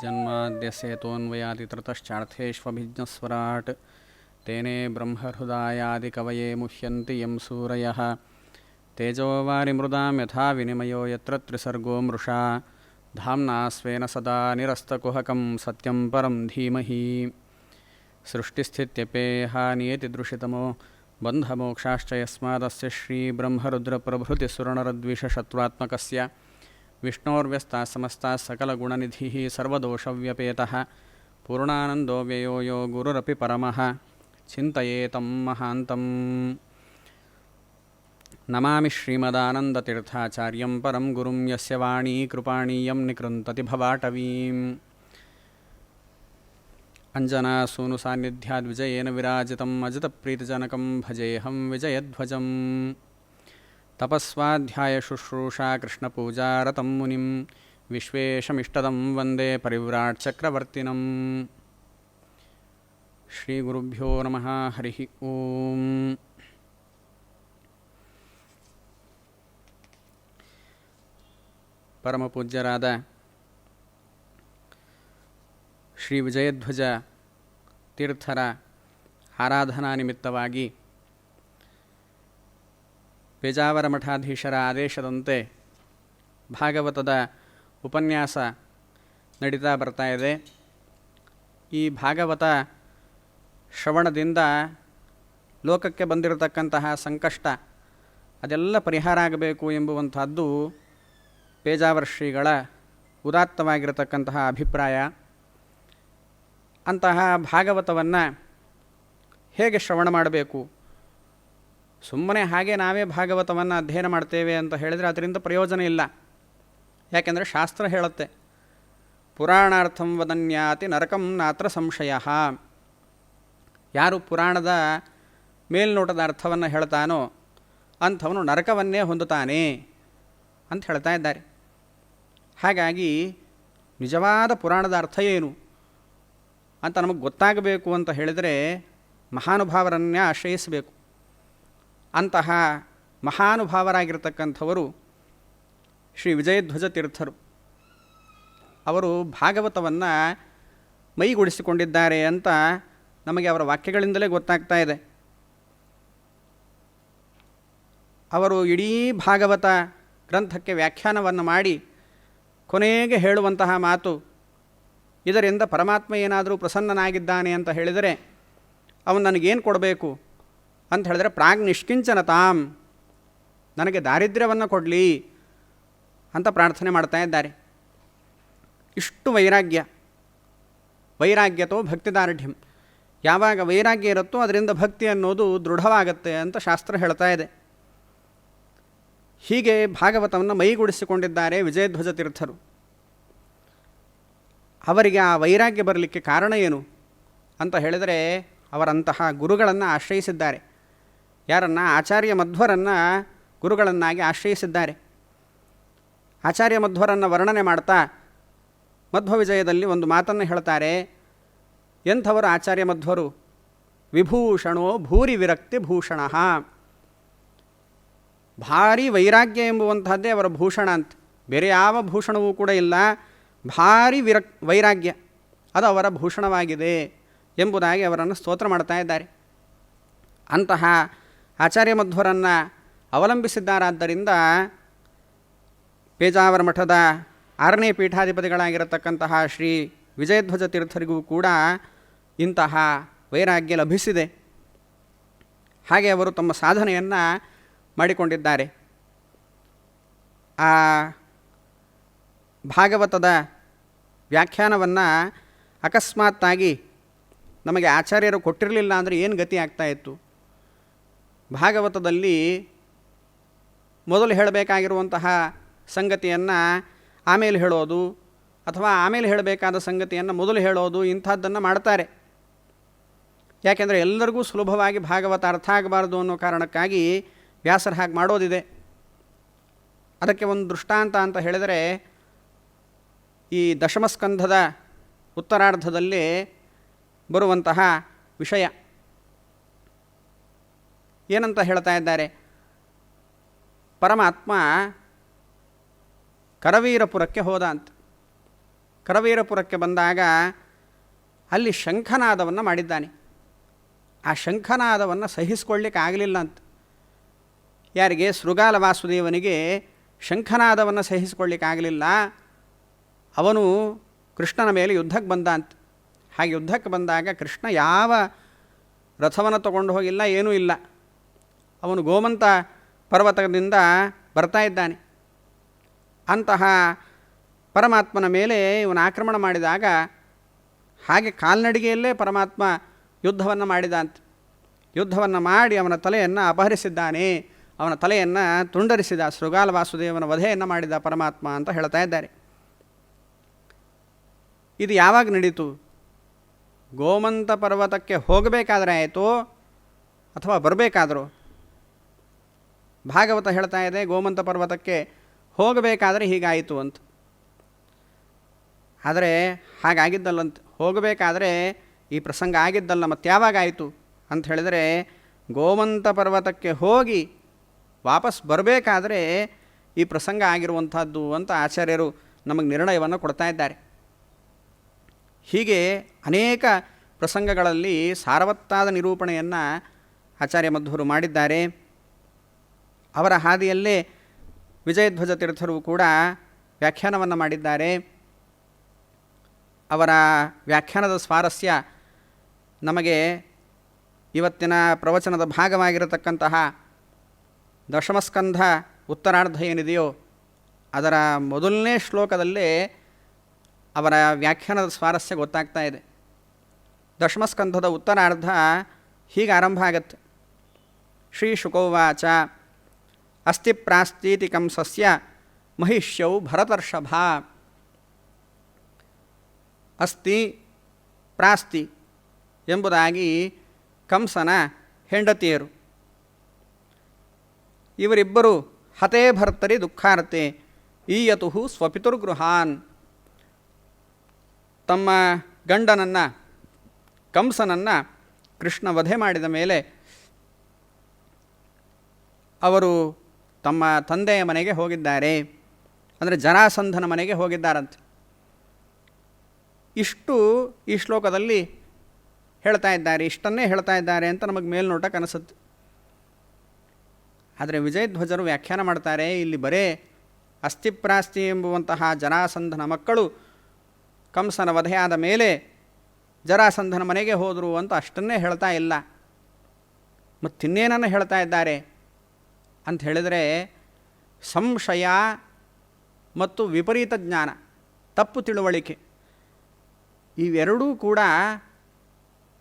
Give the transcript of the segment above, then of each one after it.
जन्माद्यसेतोऽन्वयादितृतश्चार्थेष्वभिज्ञस्वराट् तेने ब्रह्महृदायादिकवये मुह्यन्ति यं सूरयः तेजोवारिमृदां यथा विनिमयो यत्र त्रिसर्गो मृषा धाम्ना स्वेन सदा निरस्तकुहकं सत्यं परं धीमहि सृष्टिस्थित्यपेह नियतिदृशितमो बन्धमोक्षाश्च यस्मादस्य श्रीब्रह्मरुद्रप्रभृतिसुरनरद्विषशत्रुत्मकस्य विष्णोर्व्यस्ताः समस्ताः सकलगुणनिधिः सर्वदोषव्यपेतः पूर्णानन्दो व्ययो यो गुरुरपि परमः चिन्तयेतं महान्तम् नमामि श्रीमदानन्दतीर्थाचार्यं परं गुरुं यस्य वाणी कृपाणीयं निकृन्तति भवाटवीम् अञ्जनासूनुसान्निध्याद्विजयेन विराजितम् अजितप्रीतिजनकं भजेऽहं विजयध्वजं तपस्वाध्यायशुश्रूषा कृष्णपूजारतं मुनिं विश्वेशमिष्टदं वन्दे परिव्राट्चक्रवर्तिनं श्रीगुरुभ्यो नमः हरिः ओम् ಪರಮಪೂಜ್ಯರಾದ ಶ್ರೀ ವಿಜಯಧ್ವಜ ತೀರ್ಥರ ಆರಾಧನಾ ನಿಮಿತ್ತವಾಗಿ ಪೇಜಾವರ ಮಠಾಧೀಶರ ಆದೇಶದಂತೆ ಭಾಗವತದ ಉಪನ್ಯಾಸ ನಡೀತಾ ಬರ್ತಾ ಇದೆ. ಈ ಭಾಗವತ ಶ್ರವಣದಿಂದ ಲೋಕಕ್ಕೆ ಬಂದಿರತಕ್ಕಂತಹ ಸಂಕಷ್ಟ ಅದೆಲ್ಲ ಪರಿಹಾರ ಆಗಬೇಕು ಎಂಬುವಂಥದ್ದು ಪೇಜಾವರ ಶ್ರೀಗಳ ಉದಾತ್ತವಾಗಿರತಕ್ಕಂತಹ ಅಭಿಪ್ರಾಯ. ಅಂತಹ ಭಾಗವತವನ್ನು ಹೇಗೆ ಶ್ರವಣ ಮಾಡಬೇಕು? ಸುಮ್ಮನೆ ಹಾಗೆ ನಾವೇ ಭಾಗವತವನ್ನು ಅಧ್ಯಯನ ಮಾಡ್ತೇವೆ ಅಂತ ಹೇಳಿದರೆ ಅದರಿಂದ ಪ್ರಯೋಜನ ಇಲ್ಲ. ಯಾಕೆಂದರೆ ಶಾಸ್ತ್ರ ಹೇಳುತ್ತೆ, ಪುರಾಣಾರ್ಥಂ ವದನ್ಯಾತಿ ನರಕಂ ನಾತ್ರ ಸಂಶಯ. ಯಾರು ಪುರಾಣದ ಮೇಲ್ನೋಟದ ಅರ್ಥವನ್ನು ಹೇಳ್ತಾನೋ ಅಂಥವನು ನರಕವನ್ನೇ ಹೊಂದುತ್ತಾನೆ ಅಂತ ಹೇಳ್ತಾ ಇದ್ದಾರೆ. ಹಾಗಾಗಿ ನಿಜವಾದ ಪುರಾಣದ ಅರ್ಥ ಏನು ಅಂತ ನಮಗೆ ಗೊತ್ತಾಗಬೇಕು ಅಂತ ಹೇಳಿದರೆ ಮಹಾನುಭಾವರನ್ನೇ ಆಶ್ರಯಿಸಬೇಕು. ಅಂತಹ ಮಹಾನುಭಾವರಾಗಿರ್ತಕ್ಕಂಥವರು ಶ್ರೀ ವಿಜಯಧ್ವಜ ತೀರ್ಥರು. ಅವರು ಭಾಗವತವನ್ನು ಮೈಗೂಡಿಸಿಕೊಂಡಿದ್ದಾರೆ ಅಂತ ನಮಗೆ ಅವರ ವಾಕ್ಯಗಳಿಂದಲೇ ಗೊತ್ತಾಗ್ತಾ ಇದೆ. ಅವರು ಇಡೀ ಭಾಗವತ ಗ್ರಂಥಕ್ಕೆ ವ್ಯಾಖ್ಯಾನವನ್ನು ಮಾಡಿ ಕೊನೆಗೆ ಹೇಳುವಂತಹ ಮಾತು, ಇದರಿಂದ ಪರಮಾತ್ಮ ಏನಾದರೂ ಪ್ರಸನ್ನನಾಗಿದ್ದಾನೆ ಅಂತ ಹೇಳಿದರೆ ಅವನು ನನಗೇನು ಕೊಡಬೇಕು ಅಂತ ಹೇಳಿದರೆ ಪ್ರಾಗ್ ನಿಷ್ಕಿಂಚನತಾಂ, ನನಗೆ ದಾರಿದ್ರ್ಯವನ್ನು ಕೊಡಲಿ ಅಂತ ಪ್ರಾರ್ಥನೆ ಮಾಡ್ತಾ ಇದ್ದಾರೆ. ಇಷ್ಟು ವೈರಾಗ್ಯತೋ ಭಕ್ತಿದಾರ್ಢ್ಯಂ. ಯಾವಾಗ ವೈರಾಗ್ಯ ಇರುತ್ತೋ ಅದರಿಂದ ಭಕ್ತಿ ಅನ್ನೋದು ದೃಢವಾಗತ್ತೆ ಅಂತ ಶಾಸ್ತ್ರ ಹೇಳ್ತಾ ಇದೆ. ಹೀಗೆ ಭಾಗವತವನ್ನು ಮೈಗೂಡಿಸಿಕೊಂಡಿದ್ದಾರೆ ವಿಜಯಧ್ವಜ ತೀರ್ಥರು. ಅವರಿಗೆ ಆ ವೈರಾಗ್ಯ ಬರಲಿಕ್ಕೆ ಕಾರಣ ಏನು ಅಂತ ಹೇಳಿದರೆ ಅವರಂತಹ ಗುರುಗಳನ್ನು ಆಶ್ರಯಿಸಿದ್ದಾರೆ. ಯಾರನ್ನು? ಆಚಾರ್ಯ ಮಧ್ವರನ್ನು ಗುರುಗಳನ್ನಾಗಿ ಆಶ್ರಯಿಸಿದ್ದಾರೆ. ಆಚಾರ್ಯ ಮಧ್ವರನ್ನು ವರ್ಣನೆ ಮಾಡ್ತಾ ಮಧ್ವ ವಿಜಯದಲ್ಲಿ ಒಂದು ಮಾತನ್ನು ಹೇಳ್ತಾರೆ. ಎಂಥವರು ಆಚಾರ್ಯ ಮಧ್ವರು? ವಿಭೂಷಣೋ ಭೂರಿ ವಿರಕ್ತಿ ಭೂಷಣ. ಭಾರಿ ವೈರಾಗ್ಯ ಎಂಬುವಂಥದ್ದೇ ಅವರ ಭೂಷಣ ಅಂತ. ಬೇರೆ ಯಾವ ಭೂಷಣವೂ ಕೂಡ ಇಲ್ಲ. ಭಾರಿ ವೈರಾಗ್ಯ ಅದು ಅವರ ಭೂಷಣವಾಗಿದೆ ಎಂಬುದಾಗಿ ಅವರನ್ನು ಸ್ತೋತ್ರ ಮಾಡ್ತಾ ಇದ್ದಾರೆ. ಅಂತಹ ಆಚಾರ್ಯ ಮಧ್ವರನ್ನು ಅವಲಂಬಿಸಿದ್ದಾರಾದ್ದರಿಂದ ಪೇಜಾವರ ಮಠದ 6ನೇ ಪೀಠಾಧಿಪತಿಗಳಾಗಿರತಕ್ಕಂತಹ ಶ್ರೀ ವಿಜಯಧ್ವಜ ತೀರ್ಥರಿಗೂ ಕೂಡ ಇಂತಹ ವೈರಾಗ್ಯ ಲಭಿಸಿದೆ. ಹಾಗೆ ಅವರು ತಮ್ಮ ಸಾಧನೆಯನ್ನು ಮಾಡಿಕೊಂಡಿದ್ದಾರೆ. ಆ ಭಾಗವತದ ವ್ಯಾಖ್ಯಾನವನ್ನು ಅಕಸ್ಮಾತ್ತಾಗಿ ನಮಗೆ ಆಚಾರ್ಯರು ಕೊಟ್ಟಿರಲಿಲ್ಲ ಅಂದರೆ ಏನು ಗತಿ ಆಗ್ತಾಯಿತ್ತು? ಭಾಗವತದಲ್ಲಿ ಮೊದಲು ಹೇಳಬೇಕಾಗಿರುವಂತಹ ಸಂಗತಿಯನ್ನು ಆಮೇಲೆ ಹೇಳೋದು ಅಥವಾ ಆಮೇಲೆ ಹೇಳಬೇಕಾದ ಸಂಗತಿಯನ್ನು ಮೊದಲು ಹೇಳೋದು, ಇಂಥದ್ದನ್ನು ಮಾಡ್ತಾರೆ. ಯಾಕೆಂದರೆ ಎಲ್ಲರಿಗೂ ಸುಲಭವಾಗಿ ಭಾಗವತ ಅರ್ಥ ಆಗಬಾರ್ದು ಅನ್ನೋ ಕಾರಣಕ್ಕಾಗಿ ವ್ಯಾಸರ ಹಾಗೆ ಮಾಡೋದಿದೆ. ಅದಕ್ಕೆ ಒಂದು ದೃಷ್ಟಾಂತ ಅಂತ ಹೇಳಿದರೆ, ಈ ದಶಮಸ್ಕಂಧದ ಉತ್ತರಾರ್ಧದಲ್ಲಿ ಬರುವಂತಹ ವಿಷಯ ಏನಂತ ಹೇಳ್ತಾ ಇದ್ದಾರೆ? ಪರಮಾತ್ಮ ಕರವೀರಪುರಕ್ಕೆ ಹೋದ ಅಂತ. ಕರವೀರಪುರಕ್ಕೆ ಬಂದಾಗ ಅಲ್ಲಿ ಶಂಖನಾದವನ್ನು ಮಾಡಿದ್ದಾನೆ. ಆ ಶಂಖನಾದವನ್ನು ಸಹಿಸಿಕೊಳ್ಳಿಕ್ಕೆ ಆಗಲಿಲ್ಲ ಅಂತ. ಯಾರಿಗೆ? ಶೃಗಾಲ ವಾಸುದೇವನಿಗೆ ಶಂಖನಾದವನ್ನು ಸಹಿಸಿಕೊಳ್ಳಿಕ್ಕಾಗಲಿಲ್ಲ. ಅವನು ಕೃಷ್ಣನ ಮೇಲೆ ಯುದ್ಧಕ್ಕೆ ಬಂದ ಅಂತ. ಹಾಗೆ ಯುದ್ಧಕ್ಕೆ ಬಂದಾಗ ಕೃಷ್ಣ ಯಾವ ರಥವನ್ನು ತಗೊಂಡು ಹೋಗಿಲ್ಲ, ಏನೂ ಇಲ್ಲ. ಅವನು ಗೋಮಂತ ಪರ್ವತದಿಂದ ಬರ್ತಾ ಇದ್ದಾನೆ. ಅಂತಹ ಪರಮಾತ್ಮನ ಮೇಲೆ ಇವನು ಆಕ್ರಮಣ ಮಾಡಿದಾಗ ಹಾಗೆ ಕಾಲ್ನಡಿಗೆಯಲ್ಲೇ ಪರಮಾತ್ಮ ಯುದ್ಧವನ್ನು ಮಾಡಿದ ಅಂತ. ಯುದ್ಧವನ್ನು ಮಾಡಿ ಅವನ ತಲೆಯನ್ನು ಅಪಹರಿಸಿದ್ದಾನೆ, ಅವನ ತಲೆಯನ್ನು ತುಂಡರಿಸಿದ, ಶೃಗಾಲ ವಾಸುದೇವನ ವಧೆಯನ್ನು ಮಾಡಿದ ಪರಮಾತ್ಮ ಅಂತ ಹೇಳ್ತಾ ಇದ್ದಾರೆ. ಇದು ಯಾವಾಗ ನಡೀತು? ಗೋಮಂತ ಪರ್ವತಕ್ಕೆ ಹೋಗಬೇಕಾದ್ರೆ ಆಯಿತು ಅಥವಾ ಬರಬೇಕಾದರೂ? ಭಾಗವತ ಹೇಳ್ತಾ ಇದೆ ಗೋಮಂತ ಪರ್ವತಕ್ಕೆ ಹೋಗಬೇಕಾದ್ರೆ ಹೀಗಾಯಿತು ಅಂತ. ಆದರೆ ಹಾಗಾಗಿದ್ದಲ್ಲಂತ. ಹೋಗಬೇಕಾದ್ರೆ ಈ ಪ್ರಸಂಗ ಆಗಿದ್ದಲ್ಲ, ಮತ್ತು ಯಾವಾಗಾಯಿತು ಅಂತ ಹೇಳಿದರೆ ಗೋಮಂತ ಪರ್ವತಕ್ಕೆ ಹೋಗಿ ವಾಪಸ್ ಬರಬೇಕಾದ್ರೆ ಈ ಪ್ರಸಂಗ ಆಗಿರುವಂಥದ್ದು ಅಂತ ಆಚಾರ್ಯರು ನಮಗೆ ನಿರ್ಣಯವನ್ನು ಕೊಡ್ತಾ ಇದ್ದಾರೆ. ಹೀಗೆ ಅನೇಕ ಪ್ರಸಂಗಗಳಲ್ಲಿ ಸಾರವತ್ತಾದ ನಿರೂಪಣೆಯನ್ನು ಆಚಾರ್ಯ ಮಧ್ವರು ಮಾಡಿದ್ದಾರೆ. ಅವರ ಹಾದಿಯಲ್ಲೇ ವಿಜಯಧ್ವಜ ತೀರ್ಥರು ಕೂಡ ವ್ಯಾಖ್ಯಾನವನ್ನು ಮಾಡಿದ್ದಾರೆ. ಅವರ ವ್ಯಾಖ್ಯಾನದ ಸ್ವಾರಸ್ಯ ನಮಗೆ ಇವತ್ತಿನ ಪ್ರವಚನದ ಭಾಗವಾಗಿರತಕ್ಕಂತಹ ದಶಮಸ್ಕಂಧ ಉತ್ತರಾರ್ಧ ಏನಿದೆಯೋ ಅದರ ಮೊದಲನೇ ಶ್ಲೋಕದಲ್ಲೇ ಅವರ ವ್ಯಾಖ್ಯಾನದ ಸ್ವಾರಸ್ಯ ಗೊತ್ತಾಗ್ತಾ ಇದೆ. ದಶಮಸ್ಕಂಧದ ಉತ್ತರಾರ್ಧ ಹೀಗೆ ಆರಂಭ ಆಗತ್ತೆ. ಶ್ರೀ ಶುಕೋವಾಚ ಅಸ್ತಿ ಪ್ರಾಸ್ತೀತಿ ಕಂಸಸ್ಯ ಮಹಿಷ್ಯೌ ಭರತರ್ಷಭ. ಅಸ್ತಿ ಪ್ರಾಸ್ತಿ ಎಂಬುದಾಗಿ ಕಂಸನ ಹೆಂಡತಿಯರು ಇವರಿಬ್ಬರು ಹತೇ ಭರ್ತರಿ ದುಃಖಾರ್ತೆ ಈಯತು ಸ್ವಪಿತುರ್ಗೃಹಾನ್. ತಮ್ಮ ಗಂಡನನ್ನು ಕಂಸನನ್ನು ಕೃಷ್ಣ ವಧೆ ಮಾಡಿದ ಮೇಲೆ ಅವರು ತಮ್ಮ ತಂದೆಯ ಮನೆಗೆ ಹೋಗಿದ್ದಾರೆ, ಅಂದರೆ ಜರಾಸಂಧನ ಮನೆಗೆ ಹೋಗಿದ್ದಾರಂತೆ. ಇಷ್ಟು ಈ ಶ್ಲೋಕದಲ್ಲಿ ಹೇಳ್ತಾ ಇದ್ದಾರೆ, ಇಷ್ಟನ್ನೇ ಹೇಳ್ತಾ ಇದ್ದಾರೆ ಅಂತ ನಮಗೆ ಮೇಲ್ನೋಟಕ್ಕೆ ಅನಿಸುತ್ತೆ. ಆದರೆ ವಿಜಯಧ್ವಜರು ವ್ಯಾಖ್ಯಾನ ಮಾಡ್ತಾರೆ, ಇಲ್ಲಿ ಬರೇ ಅಸ್ಥಿಪ್ರಾಸ್ತಿ ಎಂಬುವಂತಹ ಜರಾಸಂಧನ ಮಕ್ಕಳು ಕಂಸನ ವಧೆಯಾದ ಮೇಲೆ ಜರಾಸಂಧನ ಮನೆಗೆ ಹೋದರು ಅಂತ ಅಷ್ಟನ್ನೇ ಹೇಳ್ತಾ ಇಲ್ಲ. ಮತ್ತಿನ್ನೇನನ್ನು ಹೇಳ್ತಾ ಇದ್ದಾರೆ ಅಂತ ಹೇಳಿದರೆ ಸಂಶಯ ಮತ್ತು ವಿಪರೀತ ಜ್ಞಾನ, ತಪ್ಪು ತಿಳುವಳಿಕೆ, ಇವೆರಡೂ ಕೂಡ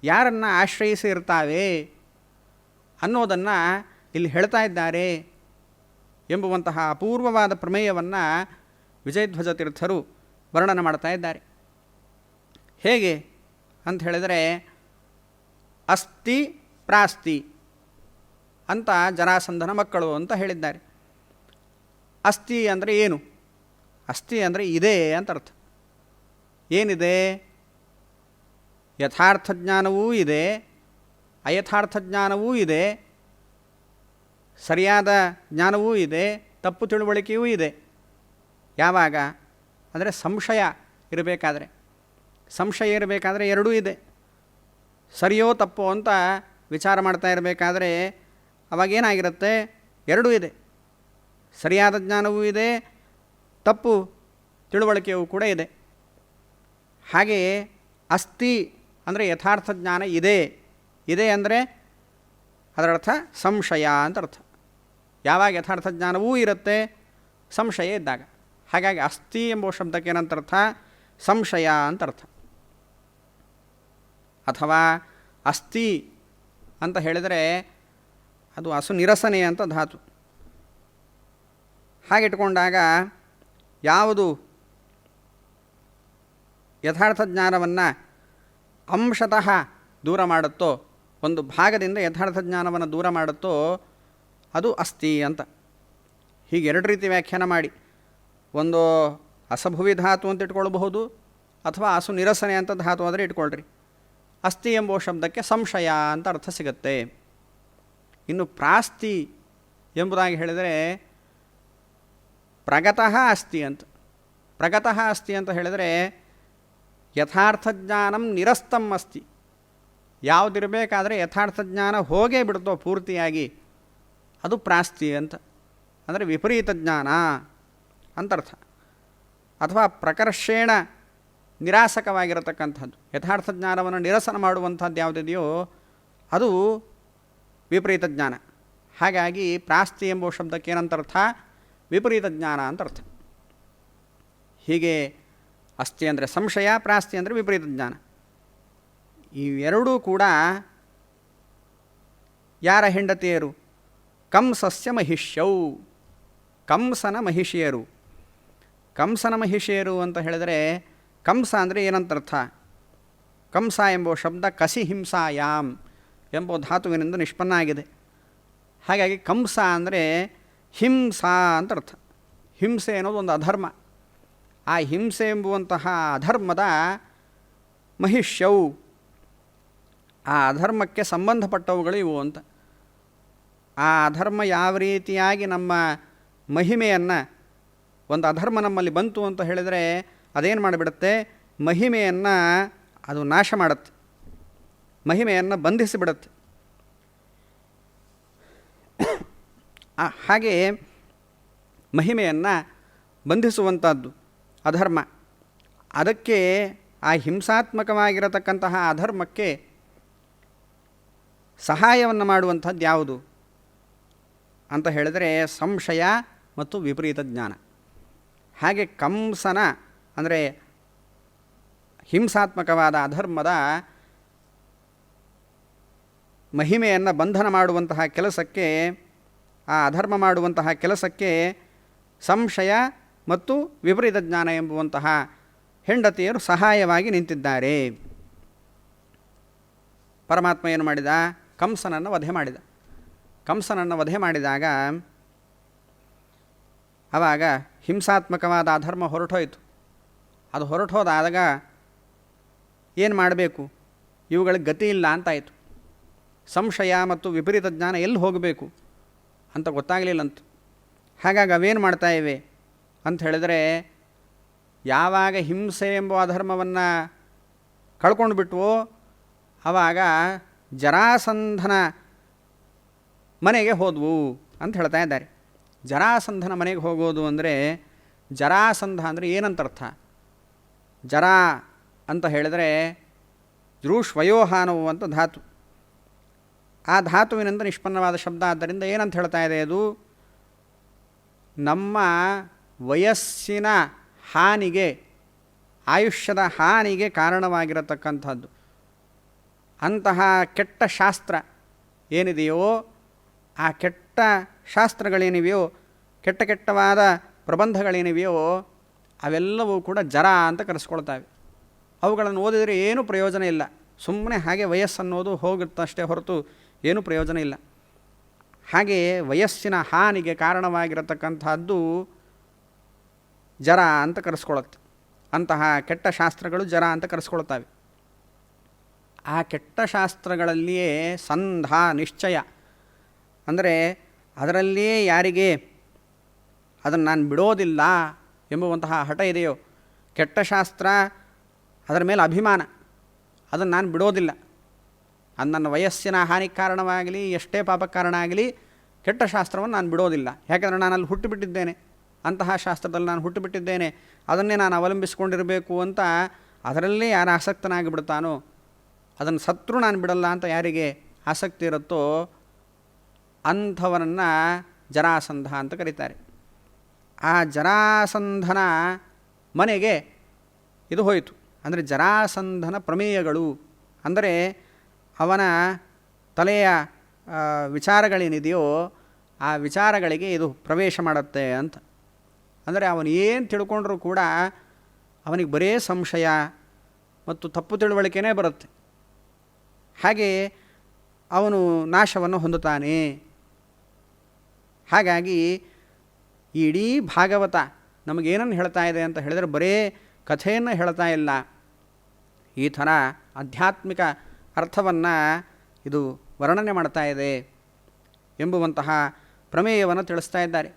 ಯಾರನ್ನು ಆಶ್ರಯಿಸಿ ಇರ್ತಾವೆ ಅನ್ನೋದನ್ನು ಇಲ್ಲಿ ಹೇಳ್ತಾ ಇದ್ದಾರೆ ಎಂಬುವಂತಹ ಅಪೂರ್ವವಾದ ಪ್ರಮೇಯವನ್ನು ವಿಜಯಧ್ವಜ ತೀರ್ಥರು ವರ್ಣನೆ ಮಾಡ್ತಾ ಇದ್ದಾರೆ. ಹೇಗೆ ಅಂತ ಹೇಳಿದರೆ ಅಸ್ತಿ ಪ್ರಾಸ್ತಿ ಅಂತ ಜರಾಸಂಧನ ಮಕ್ಕಳು ಅಂತ ಹೇಳಿದ್ದಾರೆ. ಅಸ್ತಿ ಅಂದರೆ ಏನು? ಅಸ್ತಿ ಅಂದರೆ ಇದೆ ಅಂತ ಅರ್ಥ. ಏನಿದೆ? ಯಥಾರ್ಥ ಜ್ಞಾನವೂ ಇದೆ, ಅಯಥಾರ್ಥ ಜ್ಞಾನವೂ ಇದೆ, ಸರಿಯಾದ ಜ್ಞಾನವೂ ಇದೆ, ತಪ್ಪು ತಿಳುವಳಿಕೆಯೂ ಇದೆ. ಯಾವಾಗ ಅಂದರೆ ಸಂಶಯ ಇರಬೇಕಾದ್ರೆ, ಸಂಶಯ ಇರಬೇಕಾದ್ರೆ ಎರಡೂ ಇದೆ. ಸರಿಯೋ ತಪ್ಪೋ ಅಂತ ವಿಚಾರ ಮಾಡ್ತಾ ಇರಬೇಕಾದ್ರೆ ಅವಾಗೇನಾಗಿರುತ್ತೆ? ಎರಡೂ ಇದೆ, ಸರಿಯಾದ ಜ್ಞಾನವೂ ಇದೆ, ತಪ್ಪು ತಿಳುವಳಿಕೆಯೂ ಕೂಡ ಇದೆ. ಹಾಗೆಯೇ ಅಸ್ತಿ ಅಂದರೆ ಯಥಾರ್ಥ ಜ್ಞಾನ ಇದೆ, ಇದೆ ಅಂದರೆ ಅದರರ್ಥ ಸಂಶಯ ಅಂತ ಅರ್ಥ. ಯಾವಾಗ ಯಥಾರ್ಥ ಜ್ಞಾನವೂ ಇರುತ್ತೆ, ಸಂಶಯ ಇದ್ದಾಗ. ಹಾಗಾಗಿ ಅಸ್ತಿ ಎಂಬ ಶಬ್ದಕ್ಕೆ ಏನಂತ ಅರ್ಥ? ಸಂಶಯ ಅಂತ ಅರ್ಥ. ಅಥವಾ ಅಸ್ತಿ ಅಂತ ಹೇಳಿದರೆ ಅದು ಅಸು ನಿರಸನೆ ಅಂತ ಧಾತು. ಹಾಗಿಟ್ಕೊಂಡಾಗ ಯಾವುದು ಯಥಾರ್ಥ ಜ್ಞಾನವನ್ನು ಅಂಶತಃ ದೂರ ಮಾಡುತ್ತೋ, ಒಂದು ಭಾಗದಿಂದ ಯಥಾರ್ಥ ಜ್ಞಾನವನ್ನು ದೂರ ಮಾಡುತ್ತೋ ಅದು ಅಸ್ತಿ ಅಂತ. ಹೀಗೆ ಎರಡು ರೀತಿ ವ್ಯಾಖ್ಯಾನ ಮಾಡಿ, ಒಂದು ಅಸಭುವಿ ಧಾತು ಅಂತ ಇಟ್ಕೊಳ್ಬಹುದು, ಅಥವಾ ಅಸು ನಿರಸನೆ ಅಂತ ಧಾತು ಆದರೆ ಇಟ್ಕೊಳ್ರಿ. ಅಸ್ತಿ ಎಂಬ ಶಬ್ದಕ್ಕೆ ಸಂಶಯ ಅಂತ ಅರ್ಥ ಸಿಗುತ್ತೆ. ಇನ್ನು ಪ್ರಾಸ್ತಿ ಎಂಬುದಾಗಿ ಹೇಳಿದರೆ ಪ್ರಗತಃ ಅಸ್ತಿ ಅಂತ. ಪ್ರಗತಃ ಅಸ್ತಿ ಅಂತ ಹೇಳಿದರೆ ಯಥಾರ್ಥಜ್ಞಾನಂ ನಿರಸ್ತಂ ಅಸ್ತಿ. ಯಾವುದಿರಬೇಕಾದ್ರೆ ಯಥಾರ್ಥಜ್ಞಾನ ಹೋಗೇ ಬಿಡ್ತೋ ಪೂರ್ತಿಯಾಗಿ, ಅದು ಪ್ರಾಸ್ತಿ ಅಂತ, ಅಂದರೆ ವಿಪರೀತ ಜ್ಞಾನ ಅಂತರ್ಥ. ಅಥವಾ ಪ್ರಕರ್ಷೇಣ ನಿರಾಸಕವಾಗಿರತಕ್ಕಂಥದ್ದು, ಯಥಾರ್ಥ ಜ್ಞಾನವನ್ನು ನಿರಸನ ಮಾಡುವಂಥದ್ದು ಯಾವುದಿದೆಯೋ ಅದು ವಿಪರೀತ ಜ್ಞಾನ. ಹಾಗಾಗಿ ಪ್ರಾಸ್ತಿ ಎಂಬ ಶಬ್ದಕ್ಕೆ ಏನಂತರ್ಥ? ವಿಪರೀತ ಜ್ಞಾನ ಅಂತರ್ಥ. ಹೀಗೆ ಅಸ್ತಿ ಅಂದರೆ ಸಂಶಯ, ಪ್ರಾಸ್ತಿ ಅಂದರೆ ವಿಪರೀತ ಜ್ಞಾನ. ಇವೆರಡೂ ಕೂಡ ಯಾರ ಹೆಂಡತಿಯರು? ಕಂಸಸ್ಯ ಮಹಿಷ್ಯೌ, ಕಂಸನ ಮಹಿಷಿಯರು. ಕಂಸನ ಮಹಿಷಿಯರು ಅಂತ ಹೇಳಿದರೆ ಕಂಸ ಅಂದರೆ ಏನಂತರ್ಥ? ಕಂಸ ಎಂಬ ಶಬ್ದ ಕಸಿ ಹಿಂಸಾಯಾಮ್ ಎಂಬ ಧಾತುವಿನಿಂದ ನಿಷ್ಪನ್ನ ಆಗಿದೆ. ಹಾಗಾಗಿ ಕಂಸ ಅಂದರೆ ಹಿಂಸಾ ಅಂತ ಅರ್ಥ. ಹಿಂಸೆ ಅನ್ನೋದು ಒಂದು ಅಧರ್ಮ. ಆ ಹಿಂಸೆ ಎಂಬುವಂತಹ ಅಧರ್ಮದ ಮಹಿಷ್ಯವು, ಆ ಅಧರ್ಮಕ್ಕೆ ಸಂಬಂಧಪಟ್ಟವುಗಳು ಇವು ಅಂತ. ಆ ಅಧರ್ಮ ಯಾವ ರೀತಿಯಾಗಿ ನಮ್ಮ ಮಹಿಮೆಯನ್ನು, ಒಂದು ಅಧರ್ಮ ನಮ್ಮಲ್ಲಿ ಬಂತು ಅಂತ ಹೇಳಿದರೆ ಅದೇನು ಮಾಡಿಬಿಡುತ್ತೆ? ಮಹಿಮೆಯನ್ನು ಅದು ನಾಶ ಮಾಡುತ್ತೆ, ಮಹಿಮೆಯನ್ನು ಬಂಧಿಸಿಬಿಡುತ್ತೆ. ಹಾಗೆ ಮಹಿಮೆಯನ್ನು ಬಂಧಿಸುವಂಥದ್ದು ಅಧರ್ಮ. ಅದಕ್ಕೆ ಆ ಹಿಂಸಾತ್ಮಕವಾಗಿರತಕ್ಕಂತಹ ಅಧರ್ಮಕ್ಕೆ ಸಹಾಯವನ್ನು ಮಾಡುವಂಥದ್ದು ಯಾವುದು ಅಂತ ಹೇಳಿದರೆ ಸಂಶಯ ಮತ್ತು ವಿಪರೀತ ಜ್ಞಾನ. ಹಾಗೆ ಕಂಸನ ಅಂದರೆ ಹಿಂಸಾತ್ಮಕವಾದ ಅಧರ್ಮದ ಮಹಿಮೆಯನ್ನು ಬಂಧನ ಮಾಡುವಂತಹ ಕೆಲಸಕ್ಕೆ, ಆ ಅಧರ್ಮ ಮಾಡುವಂತಹ ಕೆಲಸಕ್ಕೆ ಸಂಶಯ ಮತ್ತು ವಿಪರೀತ ಜ್ಞಾನ ಎಂಬುವಂತಹ ಹೆಂಡತಿಯರು ಸಹಾಯವಾಗಿ ನಿಂತಿದ್ದಾರೆ. ಪರಮಾತ್ಮ ಏನು ಮಾಡಿದ? ಕಂಸನನ್ನು ವಧೆ ಮಾಡಿದ. ಕಂಸನನ್ನು ವಧೆ ಮಾಡಿದಾಗ ಆವಾಗ ಹಿಂಸಾತ್ಮಕವಾದ ಅಧರ್ಮ ಹೊರಟೋಯ್ತು. ಅದು ಹೊರಟೋದಾಗ ಏನು ಮಾಡಬೇಕು? ಇವುಗಳಿಗೆ ಗತಿ ಇಲ್ಲ ಅಂತಾಯಿತು. ಸಂಶಯ ಮತ್ತು ವಿಪರೀತ ಜ್ಞಾನ ಎಲ್ಲಿ ಹೋಗಬೇಕು ಅಂತ ಗೊತ್ತಾಗಲಿಲ್ಲಂತ. ಹಾಗಾಗಿ ಅವೇನು ಮಾಡ್ತಾ ಇವೆ ಅಂತ ಹೇಳಿದರೆ, ಯಾವಾಗ ಹಿಂಸೆ ಎಂಬ ಅಧರ್ಮವನ್ನು ಕಳ್ಕೊಂಡು ಬಿಟ್ವೋ ಆವಾಗ ಜರಾಸಂಧನ ಮನೆಗೆ ಹೋದವು ಅಂತ ಹೇಳ್ತಾ ಇದ್ದಾರೆ. ಜರಾಸಂಧನ ಮನೆಗೆ ಹೋಗೋದು ಅಂದರೆ, ಜರಾಸಂಧ ಅಂದರೆ ಏನಂತರ್ಥ? ಜರಾ ಅಂತ ಹೇಳಿದರೆ ಜೃಶ್ವಯೋಹಾನವು ಅಂತ ಧಾತು. ಆ ಧಾತುವಿನಿಂದ ನಿಷ್ಪನ್ನವಾದ ಶಬ್ದ. ಆದ್ದರಿಂದ ಏನಂತ ಹೇಳ್ತಾ ಇದೆ ಅದು? ನಮ್ಮ ವಯಸ್ಸಿನ ಹಾನಿಗೆ, ಆಯುಷ್ಯದ ಹಾನಿಗೆ ಕಾರಣವಾಗಿರತಕ್ಕಂಥದ್ದು. ಅಂತಹ ಕೆಟ್ಟ ಶಾಸ್ತ್ರ ಏನಿದೆಯೋ, ಆ ಕೆಟ್ಟ ಶಾಸ್ತ್ರಗಳೇನಿವೆಯೋ, ಕೆಟ್ಟವಾದ ಪ್ರಬಂಧಗಳೇನಿವೆಯೋ ಅವೆಲ್ಲವೂ ಕೂಡ ಜರ ಅಂತ ಕರೆಸ್ಕೊಳ್ತಾವೆ. ಅವುಗಳನ್ನು ಓದಿದರೆ ಏನೂ ಪ್ರಯೋಜನ ಇಲ್ಲ. ಸುಮ್ಮನೆ ಹಾಗೆ ವಯಸ್ಸನ್ನೋದು ಹೋಗುತ್ತಷ್ಟೇ ಹೊರತು ಏನೂ ಪ್ರಯೋಜನ ಇಲ್ಲ. ಹಾಗೆ ವಯಸ್ಸಿನ ಹಾನಿಗೆ ಕಾರಣವಾಗಿರತಕ್ಕಂಥದ್ದು ಜರ ಅಂತ ಕರೆಸ್ಕೊಳುತ್ತೆ. ಅಂತಹ ಕೆಟ್ಟ ಶಾಸ್ತ್ರಗಳು ಜರ ಅಂತ ಕರೆಸ್ಕೊಳ್ತಾವೆ. ಆ ಕೆಟ್ಟ ಶಾಸ್ತ್ರಗಳಲ್ಲಿಯೇ ಸಂಧ ನಿಶ್ಚಯ ಅಂದರೆ ಅದರಲ್ಲಿಯೇ ಯಾರಿಗೆ ಅದನ್ನು ನಾನು ಬಿಡೋದಿಲ್ಲ ಎಂಬುವಂತಹ ಹಠ ಇದೆಯೋ, ಕೆಟ್ಟ ಶಾಸ್ತ್ರ ಅದರ ಮೇಲೆ ಅಭಿಮಾನ, ಅದನ್ನು ನಾನು ಬಿಡೋದಿಲ್ಲ, ಅದು ನನ್ನ ವಯಸ್ಸಿನ ಹಾನಿಗೆ ಕಾರಣವಾಗಲಿ, ಎಷ್ಟೇ ಪಾಪಕ್ಕೆ ಕಾರಣ ಆಗಲಿ, ಕೆಟ್ಟ ಶಾಸ್ತ್ರವನ್ನು ನಾನು ಬಿಡೋದಿಲ್ಲ. ಯಾಕಂದರೆ ನಾನು ಅಲ್ಲಿ ಹುಟ್ಟುಬಿಟ್ಟಿದ್ದೇನೆ, ಅಂತಹ ಶಾಸ್ತ್ರದಲ್ಲಿ ನಾನು ಹುಟ್ಟುಬಿಟ್ಟಿದ್ದೇನೆ, ಅದನ್ನೇ ನಾನು ಅವಲಂಬಿಸಿಕೊಂಡಿರಬೇಕು ಅಂತ ಅದರಲ್ಲೇ ಯಾರು ಆಸಕ್ತನಾಗಿಬಿಡ್ತಾನೋ, ಅದನ್ನು ಸತ್ರು ನಾನು ಬಿಡಲ್ಲ ಅಂತ ಯಾರಿಗೆ ಆಸಕ್ತಿ ಇರುತ್ತೋ ಅಂಥವನನ್ನು ಜರಾಸಂಧ ಅಂತ ಕರೀತಾರೆ. ಆ ಜರಾಸಂಧನ ಮನೆಗೆ ಇದು ಹೋಯಿತು. ಅಂದರೆ ಜರಾಸಂಧನ ಪ್ರಮೇಯಗಳು ಅಂದರೆ ಅವನ ತಲೆಯ ವಿಚಾರಗಳೇನಿದೆಯೋ ಆ ವಿಚಾರಗಳಿಗೆ ಇದು ಪ್ರವೇಶ ಮಾಡುತ್ತೆ ಅಂತ. ಅಂದರೆ ಅವನು ಏನು ತಿಳ್ಕೊಂಡ್ರೂ ಕೂಡ ಅವನಿಗೆ ಬರೇ ಸಂಶಯ ಮತ್ತು ತಪ್ಪು ತಿಳುವಳಿಕೆನೇ ಬರುತ್ತೆ. ಹಾಗೆ ಅವನು ನಾಶವನ್ನು ಹೊಂದುತ್ತಾನೆ. ಹಾಗಾಗಿ ಈ ಇಡೀ ಭಾಗವತ ನಮಗೇನನ್ನು ಹೇಳ್ತಾ ಇದೆ ಅಂತ ಹೇಳಿದರೆ ಬರೇ ಕಥೆಯನ್ನು ಹೇಳ್ತಾ ಇಲ್ಲ, ಈ ಥರ ಆಧ್ಯಾತ್ಮಿಕ ಅರ್ಥವನ್ನು ಇದು ವರ್ಣನೆ ಮಾಡ್ತಾ ಇದೆ ಎಂಬುವಂತಹ ಪ್ರಮೇಯವನ್ನು ತಿಳಿಸ್ತಾ ಇದ್ದಾರೆ.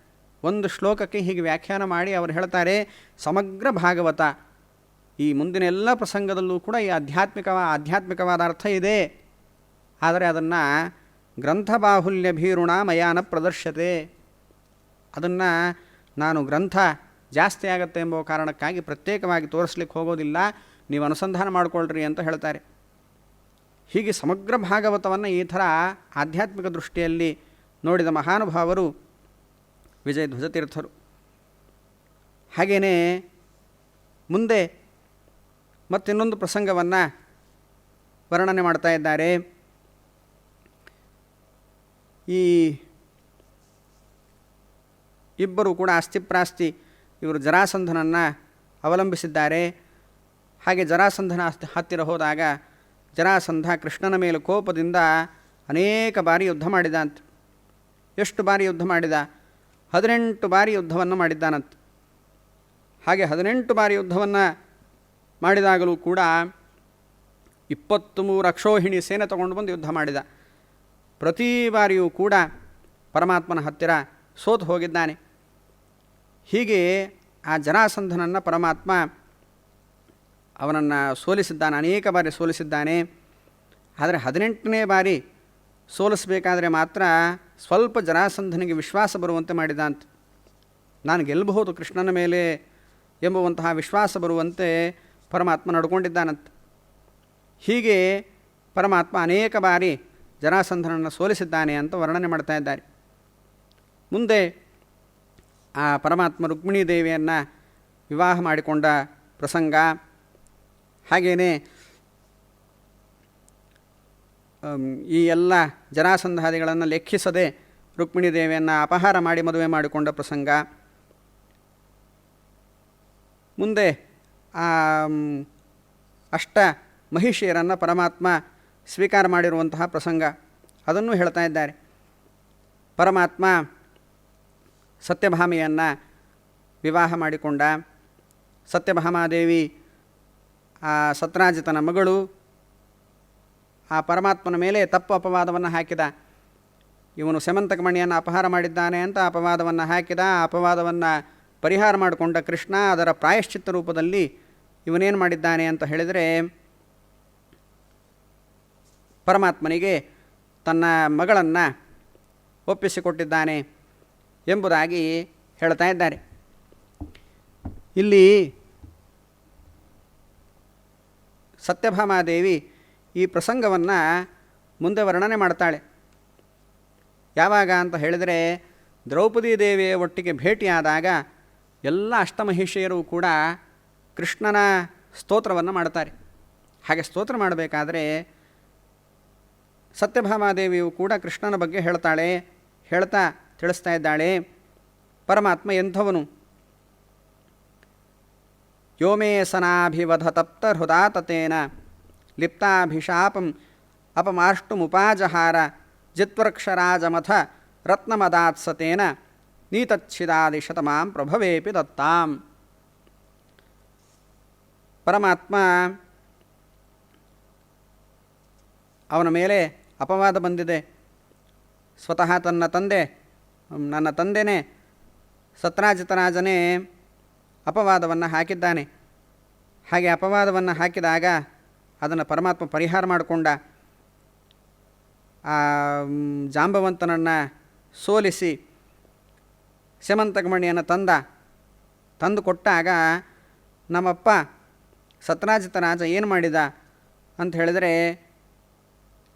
ಒಂದು ಶ್ಲೋಕಕ್ಕೆ ಹೀಗೆ ವ್ಯಾಖ್ಯಾನ ಮಾಡಿ ಅವರು ಹೇಳ್ತಾರೆ, ಸಮಗ್ರ ಭಾಗವತ ಈ ಮುಂದಿನ ಎಲ್ಲ ಪ್ರಸಂಗದಲ್ಲೂ ಕೂಡ ಈ ಆಧ್ಯಾತ್ಮಿಕವಾದ ಅರ್ಥ ಇದೆ. ಆದರೆ ಅದನ್ನು ಗ್ರಂಥಬಾಹುಲ್ಯ ಭೀರುಣ ಮಯಾನ ಪ್ರದರ್ಶತೆ, ಅದನ್ನು ನಾನು ಗ್ರಂಥ ಜಾಸ್ತಿ ಆಗುತ್ತೆ ಎಂಬ ಕಾರಣಕ್ಕಾಗಿ ಪ್ರತ್ಯೇಕವಾಗಿ ತೋರಿಸ್ಲಿಕ್ಕೆ ಹೋಗೋದಿಲ್ಲ, ನೀವು ಅನುಸಂಧಾನ ಮಾಡಿಕೊಳ್ಳ್ರಿ ಅಂತ ಹೇಳ್ತಾರೆ. ಹೀಗೆ ಸಮಗ್ರ ಭಾಗವತವನ್ನು ಈ ಥರ ಆಧ್ಯಾತ್ಮಿಕ ದೃಷ್ಟಿಯಲ್ಲಿ ನೋಡಿದ ಮಹಾನುಭಾವರು ವಿಜಯಧ್ವಜತೀರ್ಥರು. ಹಾಗೆಯೇ ಮುಂದೆ ಮತ್ತಿನ್ನೊಂದು ಪ್ರಸಂಗವನ್ನು ವರ್ಣನೆ ಮಾಡ್ತಾ ಇದ್ದಾರೆ. ಈ ಇಬ್ಬರು ಕೂಡ ಆಸ್ತಿಪ್ರಾಸ್ತಿ ಇವರು ಜರಾಸಂಧನನ್ನು ಅವಲಂಬಿಸಿದ್ದಾರೆ. ಹಾಗೆ ಜರಾಸಂಧನ ಹತ್ತಿರ ಹೋದಾಗ ಜರಾಸಂಧ ಕೃಷ್ಣನ ಮೇಲೆ ಕೋಪದಿಂದ ಅನೇಕ ಬಾರಿ ಯುದ್ಧ ಮಾಡಿದ ಅಂತ. ಎಷ್ಟು ಬಾರಿ ಯುದ್ಧ ಮಾಡಿದ? 18 ಬಾರಿ ಯುದ್ಧವನ್ನು ಮಾಡಿದ್ದಾನಂತ. ಹಾಗೆ 18 ಬಾರಿ ಯುದ್ಧವನ್ನು ಮಾಡಿದಾಗಲೂ ಕೂಡ 23 ಅಕ್ಷೋಹಿಣಿ ಸೇನೆ ತಗೊಂಡು ಬಂದು ಯುದ್ಧ ಮಾಡಿದ. ಪ್ರತಿ ಬಾರಿಯೂ ಕೂಡ ಪರಮಾತ್ಮನ ಹತ್ತಿರ ಸೋತು ಹೋಗಿದ್ದಾನೆ. ಹೀಗೆ ಆ ಜರಾಸಂಧನನ್ನು ಪರಮಾತ್ಮ ಅವನನ್ನು ಸೋಲಿಸಿದ್ದಾನೆ, ಅನೇಕ ಬಾರಿ ಸೋಲಿಸಿದ್ದಾನೆ. ಆದರೆ 18ನೇ ಬಾರಿ ಸೋಲಿಸಬೇಕಾದ್ರೆ ಮಾತ್ರ ಸ್ವಲ್ಪ ಜರಾಸಂಧನಿಗೆ ವಿಶ್ವಾಸ ಬರುವಂತೆ ಮಾಡಿದ ಅಂತ. ನಾನು ಗೆಲ್ಲಬಹುದು ಕೃಷ್ಣನ ಮೇಲೆ ಎಂಬುವಂತಹ ವಿಶ್ವಾಸ ಬರುವಂತೆ ಪರಮಾತ್ಮ ನಡ್ಕೊಂಡಿದ್ದಾನಂತ. ಹೀಗೆ ಪರಮಾತ್ಮ ಅನೇಕ ಬಾರಿ ಜರಾಸಂಧನನ್ನು ಸೋಲಿಸಿದ್ದಾನೆ ಅಂತ ವರ್ಣನೆ ಮಾಡ್ತಾ ಇದ್ದಾರೆ. ಮುಂದೆ ಆ ಪರಮಾತ್ಮ ರುಕ್ಮಿಣೀ ದೇವಿಯನ್ನು ವಿವಾಹ ಮಾಡಿಕೊಂಡ ಪ್ರಸಂಗ, ಹಾಗೆಯೇ ಈ ಎಲ್ಲ ಜರಾಸಂಧಾದಿಗಳನ್ನು ಲೆಕ್ಕಿಸದೆ ರುಕ್ಮಿಣೀ ದೇವಿಯನ್ನು ಅಪಹಾರ ಮಾಡಿ ಮದುವೆ ಮಾಡಿಕೊಂಡ ಪ್ರಸಂಗ, ಮುಂದೆ ಆ ಅಷ್ಟ ಮಹಿಷಿಯರನ್ನು ಪರಮಾತ್ಮ ಸ್ವೀಕಾರ ಮಾಡಿರುವಂತಹ ಪ್ರಸಂಗ ಅದನ್ನು ಹೇಳ್ತಾ ಇದ್ದಾರೆ. ಪರಮಾತ್ಮ ಸತ್ಯಭಾಮೆಯನ್ನು ವಿವಾಹ ಮಾಡಿಕೊಂಡ. ಸತ್ಯಭಾಮಾದೇವಿ ಆ ಸತ್ರಾಜಿತನ ಮಗಳು. ಆ ಪರಮಾತ್ಮನ ಮೇಲೆ ತಪ್ಪು ಅಪವಾದವನ್ನು ಹಾಕಿದ. ಇವನು ಸ್ಯಮಂತಕಮಣಿಯನ್ನು ಅಪಹಾರ ಮಾಡಿದ್ದಾನೆ ಅಂತ ಅಪವಾದವನ್ನು ಹಾಕಿದ. ಆ ಅಪವಾದವನ್ನು ಪರಿಹಾರ ಮಾಡಿಕೊಂಡ ಕೃಷ್ಣ ಅದರ ಪ್ರಾಯಶ್ಚಿತ್ತ ರೂಪದಲ್ಲಿ ಇವನೇನು ಮಾಡಿದ್ದಾನೆ ಅಂತ ಹೇಳಿದರೆ, ಪರಮಾತ್ಮನಿಗೆ ತನ್ನ ಮಗಳನ್ನು ಒಪ್ಪಿಸಿಕೊಟ್ಟಿದ್ದಾನೆ ಎಂಬುದಾಗಿ ಹೇಳ್ತಾ ಇದ್ದಾರೆ. ಇಲ್ಲಿ ಸತ್ಯಭಾಮಾದೇವಿ ಈ ಪ್ರಸಂಗವನ್ನು ಮುಂದೆ ವರ್ಣನೆ ಮಾಡ್ತಾಳೆ. ಯಾವಾಗ ಅಂತ ಹೇಳಿದರೆ, ದ್ರೌಪದಿ ದೇವಿಯ ಒಟ್ಟಿಗೆ ಭೇಟಿಯಾದಾಗ ಎಲ್ಲ ಅಷ್ಟಮಹಿಷಿಯರು ಕೂಡ ಕೃಷ್ಣನ ಸ್ತೋತ್ರವನ್ನು ಮಾಡ್ತಾರೆ. ಹಾಗೆ ಸ್ತೋತ್ರ ಮಾಡಬೇಕಾದ್ರೆ ಸತ್ಯಭಾಮಾದೇವಿಯು ಕೂಡ ಕೃಷ್ಣನ ಬಗ್ಗೆ ಹೇಳ್ತಾ ತಿಳಿಸ್ತಾ ಇದ್ದಾಳೆ. ಪರಮಾತ್ಮ ಎಂಥವನು? ಯೋಮೇ ಸನಾಭಿವಧ ತಪ್ತ ಹೃದಾ ತತೇನ ಲಿಪ್ತಾಭಿಶಾಪಂ ಅಪಮಾಷ್ಟುಮುಪಾಜಹಾರ ಜಿತ್ವಕ್ಷರಾಜಮಥ ರತ್ನಮದಾತ್ಸತೇನ ನೀತಚ್ಛಿದಾದಿಶತಮಾಂ ಪ್ರಭವೇಪಿ ದತ್ತಾಂ. ಪರಮಾತ್ಮ ಅವನ ಮೇಲೆ ಅಪವಾದ ಬಂದಿದೆ. ಸ್ವತಃ ನನ್ನ ತಂದೆನೇ ಸತ್ರಾಜಿತರಾಜನೇ ಅಪವಾದವನ್ನು ಹಾಕಿದ್ದಾನೆ. ಹಾಗೆ ಅಪವಾದವನ್ನು ಹಾಕಿದಾಗ ಅದನ್ನು ಪರಮಾತ್ಮ ಪರಿಹಾರ ಮಾಡಿಕೊಂಡ. ಆ ಜಾಂಬವಂತನನ್ನು ಸೋಲಿಸಿ ಸ್ಯಮಂತಕಮಣಿಯನ್ನು ತಂದು ಕೊಟ್ಟಾಗ ನಮ್ಮಪ್ಪ ಸತ್ರಾಜಿತರಾಜ ಏನು ಮಾಡಿದ ಅಂತ ಹೇಳಿದರೆ,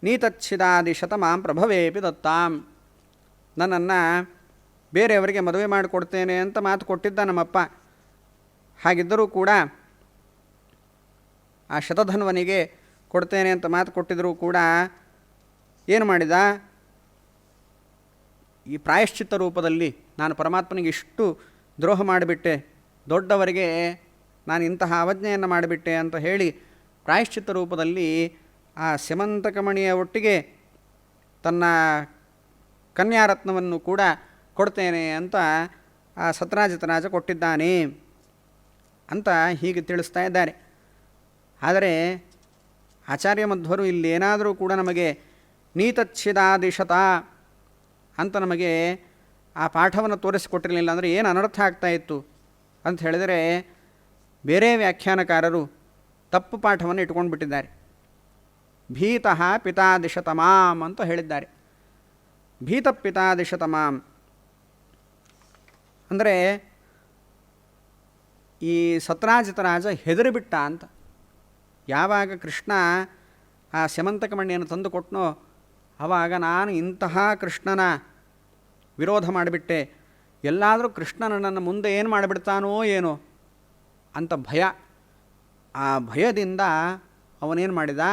ನೀತಚ್ಛಿದಾದಿಶತಮಾಂ ಪ್ರಭವೇಪಿ ದತ್ತಾಂ, ನನ್ನನ್ನು ಬೇರೆಯವರಿಗೆ ಮದುವೆ ಮಾಡಿಕೊಡ್ತೇನೆ ಅಂತ ಮಾತು ಕೊಟ್ಟಿದ್ದ ನಮ್ಮಪ್ಪ. ಹಾಗಿದ್ದರೂ ಕೂಡ ಆ ಶತಧನ್ವನಿಗೆ ಕೊಡ್ತೇನೆ ಅಂತ ಮಾತು ಕೊಟ್ಟಿದ್ದರೂ ಕೂಡ ಏನು ಮಾಡಿದ? ಈ ಪ್ರಾಯಶ್ಚಿತ್ತ ರೂಪದಲ್ಲಿ ನಾನು ಪರಮಾತ್ಮನಿಗೆ ಇಷ್ಟು ದ್ರೋಹ ಮಾಡಿಬಿಟ್ಟೆ, ದೊಡ್ಡವರಿಗೆ ನಾನು ಇಂತಹ ಅವಜ್ಞೆಯನ್ನು ಮಾಡಿಬಿಟ್ಟೆ ಅಂತ ಹೇಳಿ ಪ್ರಾಯಶ್ಚಿತ್ತ ರೂಪದಲ್ಲಿ ಆ ಸ್ಯಮಂತಕಮಣಿಯ ಒಟ್ಟಿಗೆ ತನ್ನ ಕನ್ಯಾರತ್ನವನ್ನು ಕೂಡ ಕೊಡ್ತೇನೆ ಅಂತ ಆ ಸತ್ರಾಜಿತರಾಜ ಕೊಟ್ಟಿದ್ದಾನೆ ಅಂತ ಹೀಗೆ ತಿಳಿಸ್ತಾ ಇದ್ದಾರೆ. ಆದರೆ ಆಚಾರ್ಯ ಮಧ್ವರು ಇಲ್ಲೇನಾದರೂ ಕೂಡ ನಮಗೆ ನೀತಚ್ಛಿದಾದಿಶತ ಅಂತ ನಮಗೆ ಆ ಪಾಠವನ್ನು ತೋರಿಸಿಕೊಟ್ಟಿರಲಿಲ್ಲ ಅಂದರೆ ಏನು ಅನರ್ಥ ಆಗ್ತಾಯಿತ್ತು ಅಂತ ಹೇಳಿದರೆ, ಬೇರೆ ವ್ಯಾಖ್ಯಾನಕಾರರು ತಪ್ಪು ಪಾಠವನ್ನು ಇಟ್ಕೊಂಡು ಬಿಟ್ಟಿದ್ದಾರೆ. ಭೀತಃ ಪಿತಾದಿಶತಮಾಂ ಅಂತ ಹೇಳಿದ್ದಾರೆ. ಭೀತ ಪಿತಾದಿಶತಮಾಂ ಅಂದರೆ ಈ ಸತ್ರಾಜಿತ ರಾಜ ಹೆದರಿಬಿಟ್ಟ ಅಂತ. ಯಾವಾಗ ಕೃಷ್ಣ ಆ ಸ್ಯಮಂತಕ ಮಣಿಯನ್ನು ತಂದು ಕೊಟ್ಟನೋ ಆವಾಗ ನಾನು ಇಂತಹ ಕೃಷ್ಣನ ವಿರೋಧ ಮಾಡಿಬಿಟ್ಟೆ, ಎಲ್ಲಾದರೂ ಕೃಷ್ಣ ನನ್ನನ್ನು ಮುಂದೆ ಏನು ಮಾಡಿಬಿಡ್ತಾನೋ ಏನೋ ಅಂತ ಭಯ. ಆ ಭಯದಿಂದ ಅವನೇನು ಮಾಡಿದ,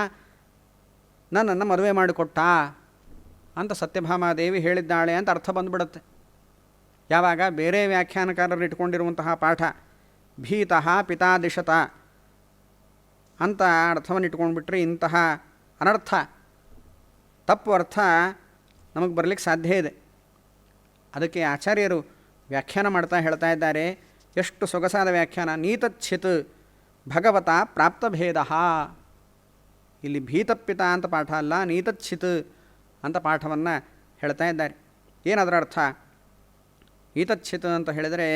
ನನ್ನನ್ನು ಮದುವೆ ಮಾಡಿಕೊಟ್ಟ ಅಂತ ಸತ್ಯಭಾಮಾದೇವಿ ಹೇಳಿದ್ದಾಳೆ ಅಂತ ಅರ್ಥ ಬಂದುಬಿಡುತ್ತೆ. ಯಾವಾಗ ಬೇರೆ ವ್ಯಾಖ್ಯಾನಕಾರರು ಇಟ್ಕೊಂಡಿರುವಂತಹ ಪಾಠ ಭೀತಃ ಪಿತಾದಿಶತ ಅಂತ ಅರ್ಥವನ್ನು ಇಟ್ಕೊಂಡ್ಬಿಟ್ರೆ ಇಂತಹ ಅನರ್ಥ, ತಪ್ಪು ಅರ್ಥ ನಮಗೆ ಬರಲಿಕ್ಕೆ ಸಾಧ್ಯ ಇದೆ. ಅದಕ್ಕೆ ಆಚಾರ್ಯರು ವ್ಯಾಖ್ಯಾನ ಮಾಡ್ತಾ ಹೇಳ್ತಾ ಇದ್ದಾರೆ, ಎಷ್ಟು ಸೊಗಸಾದ ವ್ಯಾಖ್ಯಾನ. ನೀತಚ್ಛಿತ್ ಭಗವತ ಪ್ರಾಪ್ತಭೇದ. ಇಲ್ಲಿ ಭೀತಪಿತ ಅಂತ ಪಾಠ ಅಲ್ಲ, ನೀತಚ್ಛಿತ್ ಅಂತ ಪಾಠವನ್ನು ಹೇಳ್ತಾ ಇದ್ದಾರೆ. ಏನದರ ಅರ್ಥ? ನೀತಚ್ಛಿತ್ ಅಂತ ಹೇಳಿದರೆ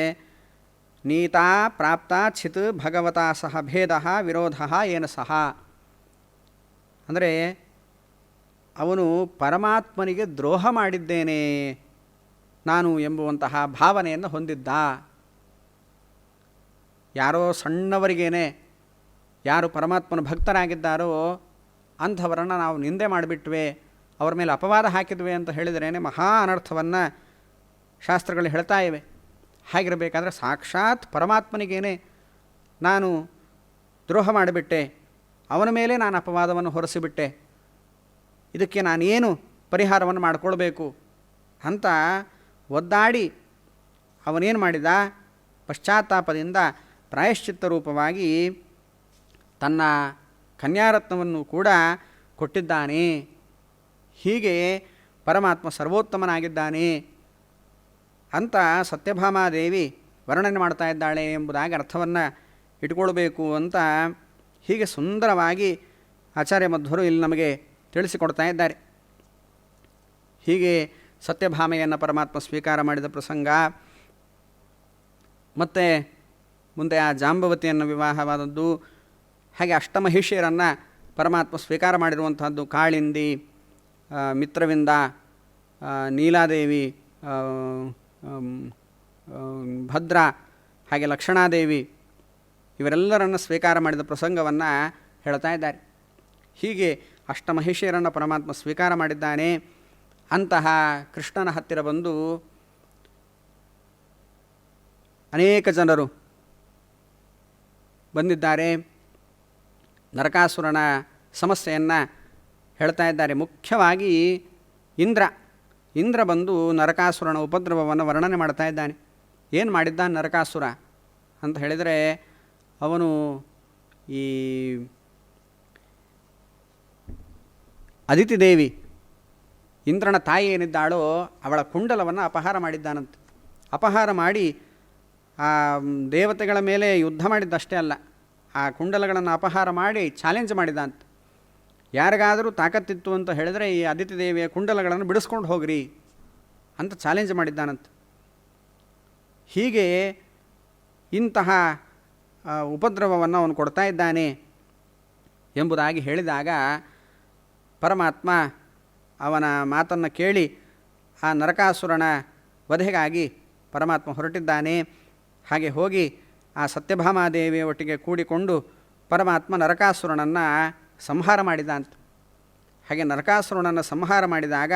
ನೀತಾ ಪ್ರಾಪ್ತ ಛಿತ್ ಭಗವತಾ ಸಹ ಭೇದ ವಿರೋಧ ಏನು ಸಹ ಅಂದರೆ ಅವನು ಪರಮಾತ್ಮನಿಗೆ ದ್ರೋಹ ಮಾಡಿದ್ದೇನೆ ನಾನು ಎಂಬುವಂತಹ ಭಾವನೆಯನ್ನು ಹೊಂದಿದ್ದ. ಯಾರೋ ಸಣ್ಣವರಿಗೇನೆ, ಯಾರು ಪರಮಾತ್ಮನ ಭಕ್ತರಾಗಿದ್ದಾರೋ ಅಂಥವರನ್ನು ನಾವು ನಿಂದೆ ಮಾಡಿಬಿಟ್ವೆ, ಅವರ ಮೇಲೆ ಅಪವಾದ ಹಾಕಿದ್ವಿ ಅಂತ ಹೇಳಿದ್ರೇ ಮಹಾ ಅನರ್ಥವನ್ನು ಶಾಸ್ತ್ರಗಳು ಹೇಳ್ತಾ ಇವೆ. ಹಾಗಿರಬೇಕಾದ್ರೆ ಸಾಕ್ಷಾತ್ ಪರಮಾತ್ಮನಿಗೇನೆ ನಾನು ದ್ರೋಹ ಮಾಡಿಬಿಟ್ಟೆ, ಅವನ ಮೇಲೆ ನಾನು ಅಪವಾದವನ್ನು ಹೊರಿಸಿಬಿಟ್ಟೆ, ಇದಕ್ಕೆ ನಾನೇನು ಪರಿಹಾರವನ್ನು ಮಾಡಿಕೊಳ್ಬೇಕು ಅಂತ ಒದ್ದಾಡಿ ಅವನೇನು ಮಾಡಿದ, ಪಶ್ಚಾತ್ತಾಪದಿಂದ ಪ್ರಾಯಶ್ಚಿತ್ತ ರೂಪವಾಗಿ ತನ್ನ ಕನ್ಯಾರತ್ನವನ್ನು ಕೂಡ ಕೊಟ್ಟಿದ್ದಾನೆ. ಹೀಗೆ ಪರಮಾತ್ಮ ಸರ್ವೋತ್ತಮನಾಗಿದ್ದಾನೆ ಅಂತ ಸತ್ಯಭಾಮಾದೇವಿ ವರ್ಣನೆ ಮಾಡ್ತಾ ಇದ್ದಾಳೆ ಎಂಬುದಾಗಿ ಅರ್ಥವನ್ನು ಇಟ್ಕೊಳ್ಬೇಕು ಅಂತ ಹೀಗೆ ಸುಂದರವಾಗಿ ಆಚಾರ್ಯ ಮಧ್ವರು ಇಲ್ಲಿ ನಮಗೆ ತಿಳಿಸಿಕೊಡ್ತಾ ಇದ್ದಾರೆ. ಹೀಗೆ ಸತ್ಯಭಾಮೆಯನ್ನು ಪರಮಾತ್ಮ ಸ್ವೀಕಾರ ಮಾಡಿದ ಪ್ರಸಂಗ, ಮತ್ತು ಮುಂದೆ ಆ ಜಾಂಬವತಿಯನ್ನು ವಿವಾಹವಾದದ್ದು, ಹಾಗೆ ಅಷ್ಟಮಹಿಷಿಯರನ್ನು ಪರಮಾತ್ಮ ಸ್ವೀಕಾರ ಮಾಡಿರುವಂಥದ್ದು, ಕಾಳಿಂದಿ, ಮಿತ್ರವಿಂದ, ನೀಲಾದೇವಿ, ಭದ್ರ, ಹಾಗೆ ಲಕ್ಷಣಾದೇವಿ, ಇವರೆಲ್ಲರನ್ನು ಸ್ವೀಕಾರ ಮಾಡಿದ ಪ್ರಸಂಗವನ್ನು ಹೇಳ್ತಾ ಇದ್ದಾರೆ. ಹೀಗೆ ಅಷ್ಟಮಹಿಷಿಯರನ್ನು ಪರಮಾತ್ಮ ಸ್ವೀಕಾರ ಮಾಡಿದ್ದಾನೆ. ಅಂತಹ ಕೃಷ್ಣನ ಹತ್ತಿರ ಬಂದು ಅನೇಕ ಜನರು ಬಂದಿದ್ದಾರೆ. ನರಕಾಸುರನ ಸಮಸ್ಯೆಯನ್ನು ಹೇಳ್ತಾ ಇದ್ದಾರೆ. ಮುಖ್ಯವಾಗಿ ಇಂದ್ರ ಬಂದು ನರಕಾಸುರನ ಉಪದ್ರವವನ್ನು ವರ್ಣನೆ ಮಾಡ್ತಾ ಇದ್ದಾನೆ. ಏನು ಮಾಡಿದ್ದಾನೆ ನರಕಾಸುರ ಅಂತ ಹೇಳಿದರೆ, ಅವನು ಈ ಅದಿತಿ ದೇವಿ, ಇಂದ್ರನ ತಾಯಿ ಏನಿದ್ದಾಳೋ ಅವಳ ಕುಂಡಲವನ್ನು ಅಪಹಾರ ಮಾಡಿದ್ದಾನಂತೆ. ಅಪಹಾರ ಮಾಡಿ ಆ ದೇವತೆಗಳ ಮೇಲೆ ಯುದ್ಧ ಮಾಡಿದ್ದಷ್ಟೇ ಅಲ್ಲ, ಆ ಕುಂಡಲಗಳನ್ನು ಅಪಹಾರ ಮಾಡಿ ಚಾಲೆಂಜ್ ಮಾಡಿದಂತೆ. ಯಾರಿಗಾದರೂ ತಾಕತ್ತಿತ್ತು ಅಂತ ಹೇಳಿದರೆ ಈ ಅದಿತಿ ದೇವಿಯ ಕುಂಡಲಗಳನ್ನು ಬಿಡಿಸ್ಕೊಂಡು ಹೋಗ್ರಿ ಅಂತ ಚಾಲೆಂಜ್ ಮಾಡಿದ್ದಾನಂತೆ. ಹೀಗೆ ಇಂತಹ ಉಪದ್ರವವನ್ನು ಅವನು ಕೊಡ್ತಾ ಇದ್ದಾನೆ ಎಂಬುದಾಗಿ ಹೇಳಿದಾಗ ಪರಮಾತ್ಮ ಅವನ ಮಾತನ್ನು ಕೇಳಿ ಆ ನರಕಾಸುರನ ವಧೆಗಾಗಿ ಪರಮಾತ್ಮ ಹೊರಟಿದ್ದಾನೆ. ಹಾಗೆ ಹೋಗಿ ಆ ಸತ್ಯಭಾಮಾದೇವಿಯ ಒಟ್ಟಿಗೆ ಕೂಡಿಕೊಂಡು ಪರಮಾತ್ಮ ನರಕಾಸುರನನ್ನು ಸಂಹಾರ ಮಾಡಿದ ಅಂತ. ಹಾಗೆ ನರಕಾಸುರನನ್ನು ಸಂಹಾರ ಮಾಡಿದಾಗ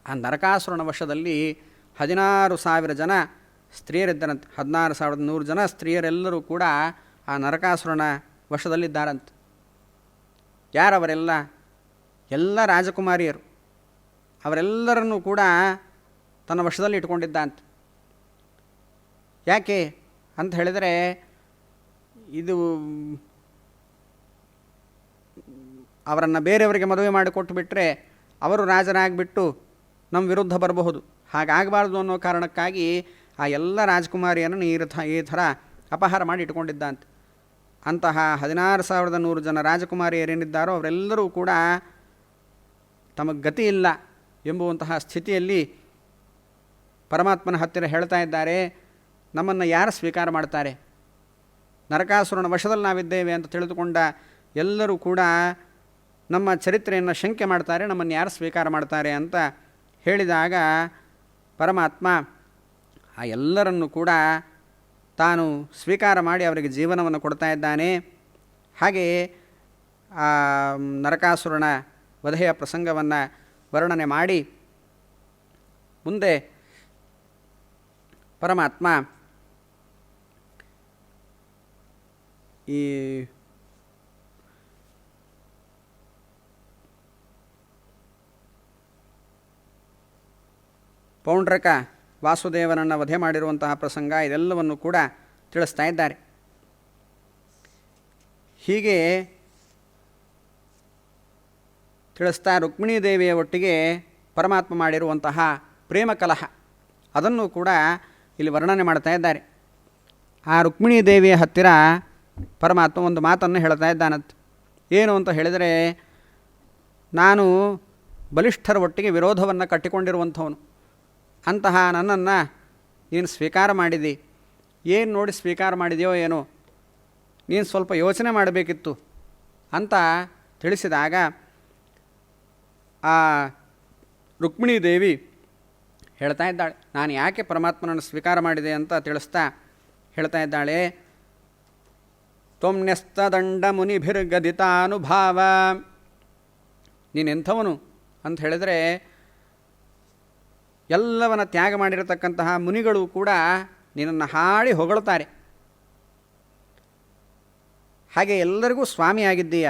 ಆ ನರಕಾಸುರನ ವಶದಲ್ಲಿ 16,000 ಜನ ಸ್ತ್ರೀಯರಿದ್ದರಂತೆ. 16,100 ಜನ ಸ್ತ್ರೀಯರೆಲ್ಲರೂ ಕೂಡ ಆ ನರಕಾಸುರನ ವಶದಲ್ಲಿದ್ದಾರಂತೆ. ಯಾರವರೆಲ್ಲ? ಎಲ್ಲ ರಾಜಕುಮಾರಿಯರು. ಅವರೆಲ್ಲರನ್ನೂ ಕೂಡ ತನ್ನ ವಶದಲ್ಲಿ ಇಟ್ಕೊಂಡಿದ್ದ ಅಂತ. ಯಾಕೆ ಅಂತ ಹೇಳಿದರೆ, ಇದು ಅವರನ್ನು ಬೇರೆಯವರಿಗೆ ಮದುವೆ ಮಾಡಿಕೊಟ್ಟು ಬಿಟ್ಟರೆ ಅವರು ರಾಜರಾಗಿಬಿಟ್ಟು ನಮ್ಮ ವಿರುದ್ಧ ಬರಬಹುದು. ಹಾಗಾಗಬಾರ್ದು ಅನ್ನೋ ಕಾರಣಕ್ಕಾಗಿ ಆ ಎಲ್ಲ ರಾಜಕುಮಾರಿಯನ್ನು ಈ ಥರ ಅಪಹಾರ ಮಾಡಿ ಇಟ್ಕೊಂಡಿದ್ದಂತೆ. ಅಂತಹ 16,100 ಜನ ರಾಜಕುಮಾರಿಯರೇನಿದ್ದಾರೋ ಅವರೆಲ್ಲರೂ ಕೂಡ ತಮಗೆ ಗತಿ ಇಲ್ಲ ಎಂಬುವಂತಹ ಸ್ಥಿತಿಯಲ್ಲಿ ಪರಮಾತ್ಮನ ಹತ್ತಿರ ಹೇಳ್ತಾ ಇದ್ದಾರೆ, ನಮ್ಮನ್ನು ಯಾರು ಸ್ವೀಕಾರ ಮಾಡ್ತಾರೆ? ನರಕಾಸುರನ ವಶದಲ್ಲಿ ನಾವಿದ್ದೇವೆ ಅಂತ ತಿಳಿದುಕೊಂಡ ಎಲ್ಲರೂ ಕೂಡ ನಮ್ಮ ಚರಿತ್ರೆಯನ್ನು ಶಂಕೆ ಮಾಡ್ತಾರೆ, ನಮ್ಮನ್ನು ಯಾರು ಸ್ವೀಕಾರ ಮಾಡ್ತಾರೆ ಅಂತ ಹೇಳಿದಾಗ ಪರಮಾತ್ಮ ಆ ಎಲ್ಲರನ್ನು ಕೂಡ ತಾನು ಸ್ವೀಕಾರ ಮಾಡಿ ಅವರಿಗೆ ಜೀವನವನ್ನು ಕೊಡ್ತಾ ಇದ್ದಾನೆ. ಹಾಗೆಯೇ ಆ ನರಕಾಸುರನ ವಧೆಯ ಪ್ರಸಂಗವನ್ನು ವರ್ಣನೆ ಮಾಡಿ ಮುಂದೆ ಪರಮಾತ್ಮ ಈ ಪೌಂಡ್ರಕ ವಾಸುದೇವನನ್ನು ವಧೆ ಮಾಡಿರುವಂತಹ ಪ್ರಸಂಗ ಇದೆಲ್ಲವನ್ನು ಕೂಡ ತಿಳಿಸ್ತಾ ಇದ್ದಾರೆ. ಹೀಗೆ ತಿಳಿಸ್ತಾ ರುಕ್ಮಿಣೀ ದೇವಿಯ ಒಟ್ಟಿಗೆ ಪರಮಾತ್ಮ ಮಾಡಿರುವಂತಹ ಪ್ರೇಮ ಕಲಹ ಅದನ್ನು ಕೂಡ ಇಲ್ಲಿ ವರ್ಣನೆ ಮಾಡ್ತಾ ಇದ್ದಾರೆ. ಆ ರುಕ್ಮಿಣೀ ದೇವಿಯ ಹತ್ತಿರ ಪರಮಾತ್ಮ ಒಂದು ಮಾತನ್ನು ಹೇಳ್ತಾ ಇದ್ದಾನಂತೆ. ಏನು ಅಂತ ಹೇಳಿದರೆ, ನಾನು ಬಲಿಷ್ಠರ ಒಟ್ಟಿಗೆ ವಿರೋಧವನ್ನು ಕಟ್ಟಿಕೊಂಡಿರುವಂಥವನು, ಅಂತಹ ನನ್ನನ್ನು ನೀನು ಸ್ವೀಕಾರ ಮಾಡಿದಿ. ಏನು ನೋಡಿ ಸ್ವೀಕಾರ ಮಾಡಿದೆಯೋ ಏನೋ, ನೀನು ಸ್ವಲ್ಪ ಯೋಚನೆ ಮಾಡಬೇಕಿತ್ತು ಅಂತ ತಿಳಿಸಿದಾಗ ಆ ರುಕ್ಮಿಣೀ ದೇವಿ ಹೇಳ್ತಾ ಇದ್ದಾಳೆ, ನಾನು ಯಾಕೆ ಪರಮಾತ್ಮನನ್ನು ಸ್ವೀಕಾರ ಮಾಡಿದೆ ಅಂತ ತಿಳಿಸ್ತಾ ಹೇಳ್ತಾ ಇದ್ದಾಳೆ, ತ್ವಮ್ನ್ಯಸ್ತದಂಡ ಮುನಿಭಿರ್ಗದಿತಾನುಭಾವ. ನೀನೆಂಥವನು ಅಂತ ಹೇಳಿದರೆ, ಎಲ್ಲವನ್ನ ತ್ಯಾಗ ಮಾಡಿರತಕ್ಕಂತಹ ಮುನಿಗಳು ಕೂಡ ನಿನ್ನನ್ನು ಹಾಡಿ ಹೊಗಳುತ್ತಾರೆ. ಹಾಗೆ ಎಲ್ಲರಿಗೂ ಸ್ವಾಮಿಯಾಗಿದ್ದೀಯ.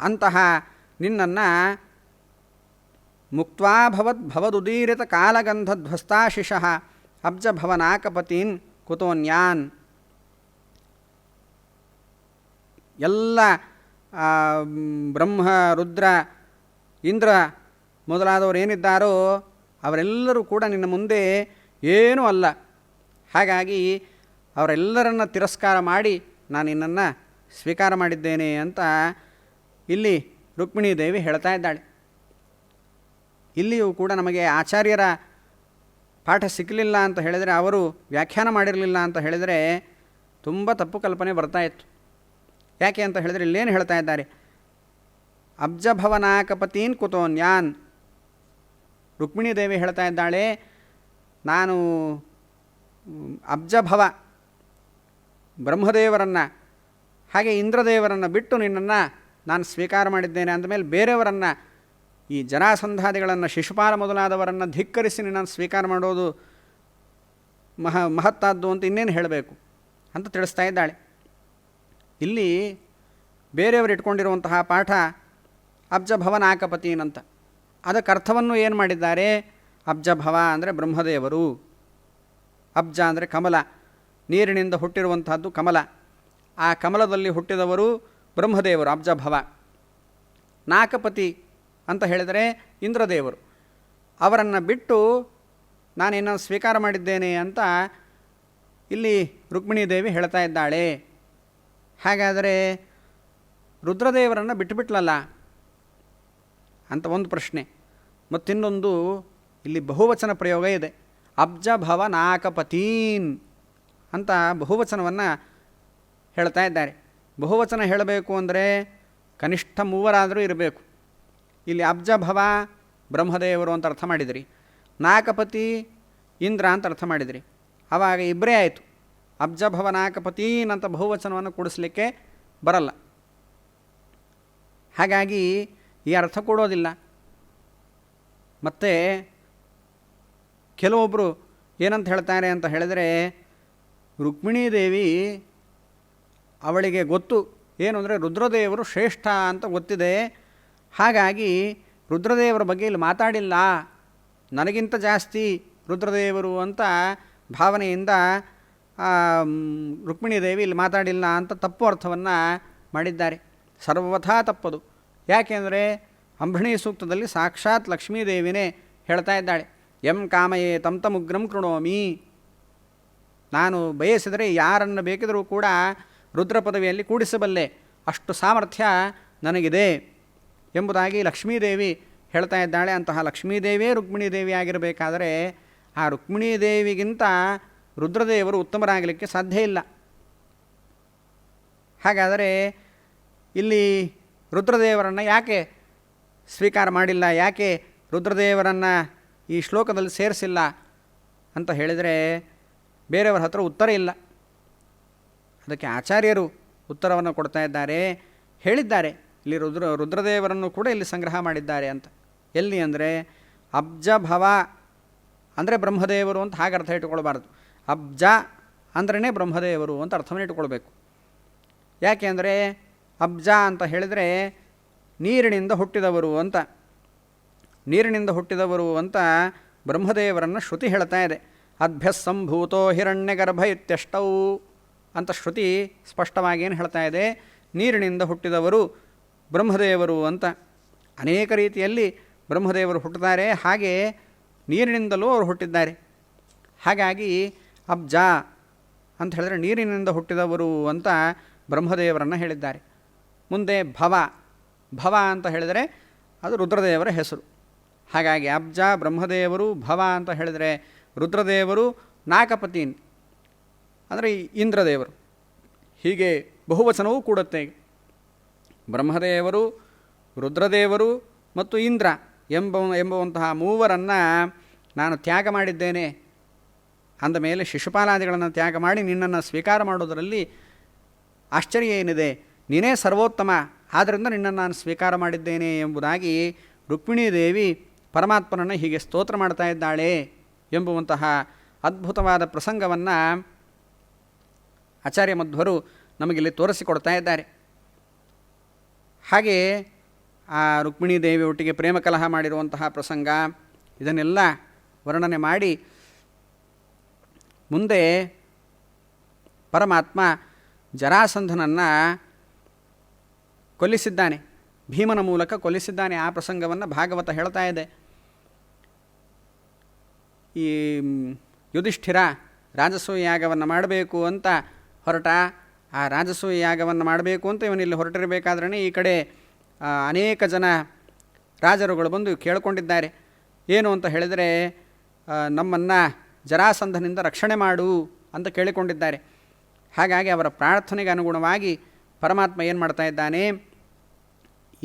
ಅಂತಹ ನಿನ್ನನ್ನು ಮುಕ್ತ್ವಾ ಭವದುದೀರಿತ ಕಾಲಗಂಧಧ್ವಸ್ತಾಶಿಷಃ ಅಬ್ಜಭವನಾಕಪತೀನ್ ಕುತೋನ್ಯಾನ್. ಎಲ್ಲ ಬ್ರಹ್ಮ, ರುದ್ರ, ಇಂದ್ರ ಮೊದಲಾದವರು ಏನಿದ್ದಾರೋ ಅವರೆಲ್ಲರೂ ಕೂಡ ನಿನ್ನ ಮುಂದೆ ಏನೂ ಅಲ್ಲ. ಹಾಗಾಗಿ ಅವರೆಲ್ಲರನ್ನ ತಿರಸ್ಕಾರ ಮಾಡಿ ನಾನು ನಿನ್ನನ್ನು ಸ್ವೀಕಾರ ಮಾಡಿದ್ದೇನೆ ಅಂತ ಇಲ್ಲಿ ರುಕ್ಮಿಣೀ ದೇವಿ ಹೇಳ್ತಾ ಇದ್ದಾಳೆ. ಇಲ್ಲಿಯೂ ಕೂಡ ನಮಗೆ ಆಚಾರ್ಯರ ಪಾಠ ಸಿಕ್ಕಲಿಲ್ಲ ಅಂತ ಹೇಳಿದರೆ, ಅವರು ವ್ಯಾಖ್ಯಾನ ಮಾಡಿರಲಿಲ್ಲ ಅಂತ ಹೇಳಿದರೆ ತುಂಬ ತಪ್ಪು ಕಲ್ಪನೆ ಬರ್ತಾಯಿತ್ತು. ಯಾಕೆ ಅಂತ ಹೇಳಿದರೆ, ಇಲ್ಲೇನು ಹೇಳ್ತಾ ಇದ್ದಾರೆ, ಅಬ್ಜಭವನಾಕಪತೀನ್ ಕುತೋನ್ಯಾನ್. ರುಕ್ಮಿಣೀ ದೇವಿ ಹೇಳ್ತಾ ಇದ್ದಾಳೆ, ನಾನು ಅಬ್ಜಭವ ಬ್ರಹ್ಮದೇವರನ್ನು ಹಾಗೆ ಇಂದ್ರದೇವರನ್ನು ಬಿಟ್ಟು ನಿನ್ನನ್ನು ನಾನು ಸ್ವೀಕಾರ ಮಾಡಿದ್ದೇನೆ. ಅಂದಮೇಲೆ ಬೇರೆಯವರನ್ನು, ಈ ಜರಾಸಂಧಾದಿಗಳನ್ನು, ಶಿಶುಪಾಲ ಮೊದಲಾದವರನ್ನು ಧಿಕ್ಕರಿಸಿ ನಿನ್ನನ್ನು ಸ್ವೀಕಾರ ಮಾಡೋದು ಮಹತ್ತಾದ್ದು ಅಂತ ಇನ್ನೇನು ಹೇಳಬೇಕು ಅಂತ ತಿಳಿಸ್ತಾ ಇದ್ದಾಳೆ. ಇಲ್ಲಿ ಬೇರೆಯವರು ಇಟ್ಕೊಂಡಿರುವಂತಹ ಪಾಠ ಅಬ್ಜಭವನಾಕಪತೀನ್ ಅಂತ. ಅದಕ್ಕೆ ಅರ್ಥವನ್ನು ಏನು ಮಾಡಿದ್ದಾರೆ, ಅಬ್ಜಭವ ಅಂದರೆ ಬ್ರಹ್ಮದೇವರು, ಅಬ್ಜ ಅಂದರೆ ಕಮಲ, ನೀರಿನಿಂದ ಹುಟ್ಟಿರುವಂತಹದ್ದು ಕಮಲ. ಆ ಕಮಲದಲ್ಲಿ ಹುಟ್ಟಿದವರು ಬ್ರಹ್ಮದೇವರು, ಅಬ್ಜಭವ. ನಾಕಪತಿ ಅಂತ ಹೇಳಿದರೆ ಇಂದ್ರದೇವರು. ಅವರನ್ನು ಬಿಟ್ಟು ನಾನೇನೋ ಸ್ವೀಕಾರ ಮಾಡಿದ್ದೇನೆ ಅಂತ ಇಲ್ಲಿ ರುಕ್ಮಿಣೀ ದೇವಿ ಹೇಳ್ತಾ ಇದ್ದಾಳೆ. ಹಾಗಾದರೆ ರುದ್ರದೇವರನ್ನು ಬಿಟ್ಟುಬಿಟ್ಲಲ್ಲ ಅಂತ ಒಂದು ಪ್ರಶ್ನೆ. ಮತ್ತಿನ್ನೊಂದು, ಇಲ್ಲಿ ಬಹುವಚನ ಪ್ರಯೋಗ ಇದೆ. ಅಬ್ಜಭವ ನಾಕಪತೀನ್ ಅಂತ ಬಹುವಚನವನ್ನು ಹೇಳ್ತಾ ಇದ್ದಾರೆ. ಬಹುವಚನ ಹೇಳಬೇಕು ಅಂದರೆ ಕನಿಷ್ಠ ಮೂವರಾದರೂ ಇರಬೇಕು. ಇಲ್ಲಿ ಅಬ್ಜಭವ ಬ್ರಹ್ಮದೇವರು ಅಂತ ಅರ್ಥ ಮಾಡಿದಿರಿ, ನಾಕಪತಿ ಇಂದ್ರ ಅಂತ ಅರ್ಥ ಮಾಡಿದಿರಿ. ಆವಾಗ ಇಬ್ಬರೇ ಆಯಿತು. ಅಬ್ಜಭವ ನಾಕಪತೀನ್ ಅಂತ ಬಹುವಚನವನ್ನು ಕೂಡಿಸ್ಲಿಕ್ಕೆ ಬರಲ್ಲ. ಹಾಗಾಗಿ ಈ ಅರ್ಥ ಕೊಡೋದಿಲ್ಲ. ಮತ್ತು ಕೆಲವೊಬ್ಬರು ಏನಂತ ಹೇಳ್ತಾರೆ ಅಂತ ಹೇಳಿದರೆ, ರುಕ್ಮಿಣೀ ದೇವಿ ಅವಳಿಗೆ ಗೊತ್ತು ಏನು ಅಂದರೆ ರುದ್ರದೇವರು ಶ್ರೇಷ್ಠ ಅಂತ ಗೊತ್ತಿದೆ. ಹಾಗಾಗಿ ರುದ್ರದೇವರ ಬಗ್ಗೆ ಇಲ್ಲಿ ಮಾತಾಡಿಲ್ಲ, ನನಗಿಂತ ಜಾಸ್ತಿ ರುದ್ರದೇವರು ಅಂತ ಭಾವನೆಯಿಂದ ರುಕ್ಮಿಣೀ ದೇವಿ ಇಲ್ಲಿ ಮಾತಾಡಿಲ್ಲ ಅಂತ ತಪ್ಪು ಅರ್ಥವನ್ನು ಮಾಡಿದ್ದಾರೆ. ಸರ್ವಥಾ ತಪ್ಪದು. ಯಾಕೆಂದರೆ ಅಂಬೃಣೀ ಸೂಕ್ತದಲ್ಲಿ ಸಾಕ್ಷಾತ್ ಲಕ್ಷ್ಮೀದೇವಿನೇ ಹೇಳ್ತಾ ಇದ್ದಾಳೆ, ಎಂ ಕಾಮಯೇ ತಂ ತಮುಗ್ರಂ ಕೃಣೋಮಿ. ನಾನು ಬಯಸಿದರೆ ಯಾರನ್ನು ಬೇಕಿದ್ರೂ ಕೂಡ ರುದ್ರ ಪದವಿಯಲ್ಲಿ ಕೂಡಿಸಬಲ್ಲೆ, ಅಷ್ಟು ಸಾಮರ್ಥ್ಯ ನನಗಿದೆ ಎಂಬುದಾಗಿ ಲಕ್ಷ್ಮೀದೇವಿ ಹೇಳ್ತಾ ಇದ್ದಾಳೆ. ಅಂತಹ ಲಕ್ಷ್ಮೀದೇವಿಯೇ ರುಕ್ಮಿಣೀ ದೇವಿ ಆಗಿರಬೇಕಾದರೆ ಆ ರುಕ್ಮಿಣೀ ದೇವಿಗಿಂತ ರುದ್ರದೇವರು ಉತ್ತಮರಾಗಲಿಕ್ಕೆ ಸಾಧ್ಯ ಇಲ್ಲ. ಹಾಗಾದರೆ ಇಲ್ಲಿ ರುದ್ರದೇವರನ್ನು ಯಾಕೆ ಸ್ವೀಕಾರ ಮಾಡಿಲ್ಲ, ಯಾಕೆ ರುದ್ರದೇವರನ್ನು ಈ ಶ್ಲೋಕದಲ್ಲಿ ಸೇರಿಸಿಲ್ಲ ಅಂತ ಹೇಳಿದರೆ ಬೇರೆಯವರ ಹತ್ರ ಉತ್ತರ ಇಲ್ಲ. ಅದಕ್ಕೆ ಆಚಾರ್ಯರು ಉತ್ತರವನ್ನು ಕೊಡ್ತಾ ಇದ್ದಾರೆ, ಹೇಳಿದ್ದಾರೆ. ಇಲ್ಲಿ ರುದ್ರದೇವರನ್ನು ಕೂಡ ಇಲ್ಲಿ ಸಂಗ್ರಹ ಮಾಡಿದ್ದಾರೆ ಅಂತ. ಎಲ್ಲಿ ಅಂದರೆ ಅಬ್ಜಭವ ಅಂದರೆ ಬ್ರಹ್ಮದೇವರು ಅಂತ ಹಾಗೆ ಅರ್ಥ ಇಟ್ಟುಕೊಳ್ಬಾರ್ದು. ಅಬ್ಜ ಅಂದ್ರೇ ಬ್ರಹ್ಮದೇವರು ಅಂತ ಅರ್ಥವನ್ನು ಇಟ್ಟುಕೊಳ್ಬೇಕು. ಯಾಕೆ ಅಂದರೆ ಅಬ್ಜ ಅಂತ ಹೇಳಿದರೆ ನೀರಿನಿಂದ ಹುಟ್ಟಿದವರು ಅಂತ, ನೀರಿನಿಂದ ಹುಟ್ಟಿದವರು ಅಂತ ಬ್ರಹ್ಮದೇವರನ್ನು ಶ್ರುತಿ ಹೇಳ್ತಾ ಇದೆ. ಅಭ್ಯಸ್ಸಂಭೂತೋ ಹಿರಣ್ಯಗರ್ಭ ಇತ್ಯಷ್ಟೌ ಅಂತ ಶ್ರುತಿ ಸ್ಪಷ್ಟವಾಗಿ ಏನು ಹೇಳ್ತಾ ಇದೆ, ನೀರಿನಿಂದ ಹುಟ್ಟಿದವರು ಬ್ರಹ್ಮದೇವರು ಅಂತ. ಅನೇಕ ರೀತಿಯಲ್ಲಿ ಬ್ರಹ್ಮದೇವರು ಹುಟ್ಟುತ್ತಾರೆ, ಹಾಗೆ ನೀರಿನಿಂದಲೂ ಅವರು ಹುಟ್ಟಿದ್ದಾರೆ. ಹಾಗಾಗಿ ಅಬ್ಜ ಅಂತ ಹೇಳಿದ್ರೆ ನೀರಿನಿಂದ ಹುಟ್ಟಿದವರು ಅಂತ ಬ್ರಹ್ಮದೇವರನ್ನು ಹೇಳಿದ್ದಾರೆ. ಮುಂದೆ ಭವ, ಭವ ಅಂತ ಹೇಳಿದರೆ ಅದು ರುದ್ರದೇವರ ಹೆಸರು. ಹಾಗಾಗಿ ಅಬ್ಜ ಬ್ರಹ್ಮದೇವರು, ಭವ ಅಂತ ಹೇಳಿದರೆ ರುದ್ರದೇವರು, ನಾಕಪತೀನ್ ಅಂದರೆ ಇಂದ್ರದೇವರು. ಹೀಗೆ ಬಹುವಚನವೂ ಕೂಡುತ್ತೆ. ಬ್ರಹ್ಮದೇವರು, ರುದ್ರದೇವರು ಮತ್ತು ಇಂದ್ರ ಎಂಬುವಂತಹ ಮೂವರನ್ನು ನಾನು ತ್ಯಾಗ ಮಾಡಿದ್ದೇನೆ ಅಂದ ಮೇಲೆ ಶಿಶುಪಾಲಾದಿಗಳನ್ನು ತ್ಯಾಗ ಮಾಡಿ ನಿನ್ನನ್ನು ಸ್ವೀಕಾರ ಮಾಡೋದರಲ್ಲಿ ಆಶ್ಚರ್ಯ ಏನಿದೆ, ನೀನೇ ಸರ್ವೋತ್ತಮ, ಆದ್ದರಿಂದ ನಿನ್ನನ್ನು ನಾನು ಸ್ವೀಕಾರ ಮಾಡಿದ್ದೇನೆ ಎಂಬುದಾಗಿ ರುಕ್ಮಿಣೀದೇವಿ ಪರಮಾತ್ಮನನ್ನು ಹೀಗೆ ಸ್ತೋತ್ರ ಮಾಡ್ತಾ ಇದ್ದಾಳೆ ಎಂಬುವಂತಹ ಅದ್ಭುತವಾದ ಪ್ರಸಂಗವನ್ನು ಆಚಾರ್ಯ ಮಧ್ವರು ನಮಗಿಲ್ಲಿ ತೋರಿಸಿಕೊಡ್ತಾ ಇದ್ದಾರೆ. ಹಾಗೆ ಆ ರುಕ್ಮಿಣೀದೇವಿ ಒಟ್ಟಿಗೆ ಪ್ರೇಮ ಕಲಹ ಮಾಡಿರುವಂತಹ ಪ್ರಸಂಗ ಇದನ್ನೆಲ್ಲ ವರ್ಣನೆ ಮಾಡಿ ಮುಂದೆ ಪರಮಾತ್ಮ ಜರಾಸಂಧನನ್ನು ಕೊಲ್ಲಿಸಿದ್ದಾನೆ, ಭೀಮನ ಮೂಲಕ ಕೊಲ್ಲಿಸಿದ್ದಾನೆ. ಆ ಪ್ರಸಂಗವನ್ನು ಭಾಗವತ ಹೇಳ್ತಾ ಇದೆ. ಈ ಯುಧಿಷ್ಠಿರ ರಾಜಸೂಯ ಯಾಗವನ್ನು ಮಾಡಬೇಕು ಅಂತ ಹೊರಟ, ಆ ರಾಜಸೂಯ ಯಾಗವನ್ನು ಮಾಡಬೇಕು ಅಂತ ಇವನಿಲ್ಲಿ ಹೊರಟಿರಬೇಕಾದ್ರೇ ಈ ಕಡೆ ಅನೇಕ ಜನ ರಾಜರುಗಳು ಬಂದು ಕೇಳಿಕೊಂಡಿದ್ದಾರೆ. ಏನು ಅಂತ ಹೇಳಿದರೆ, ನಮ್ಮನ್ನು ಜರಾಸಂಧನಿಂದ ರಕ್ಷಣೆ ಮಾಡು ಅಂತ ಕೇಳಿಕೊಂಡಿದ್ದಾರೆ. ಹಾಗಾಗಿ ಅವರ ಪ್ರಾರ್ಥನೆಗೆ ಅನುಗುಣವಾಗಿ ಪರಮಾತ್ಮ ಏನು ಮಾಡ್ತಾ ಇದ್ದಾನೆ,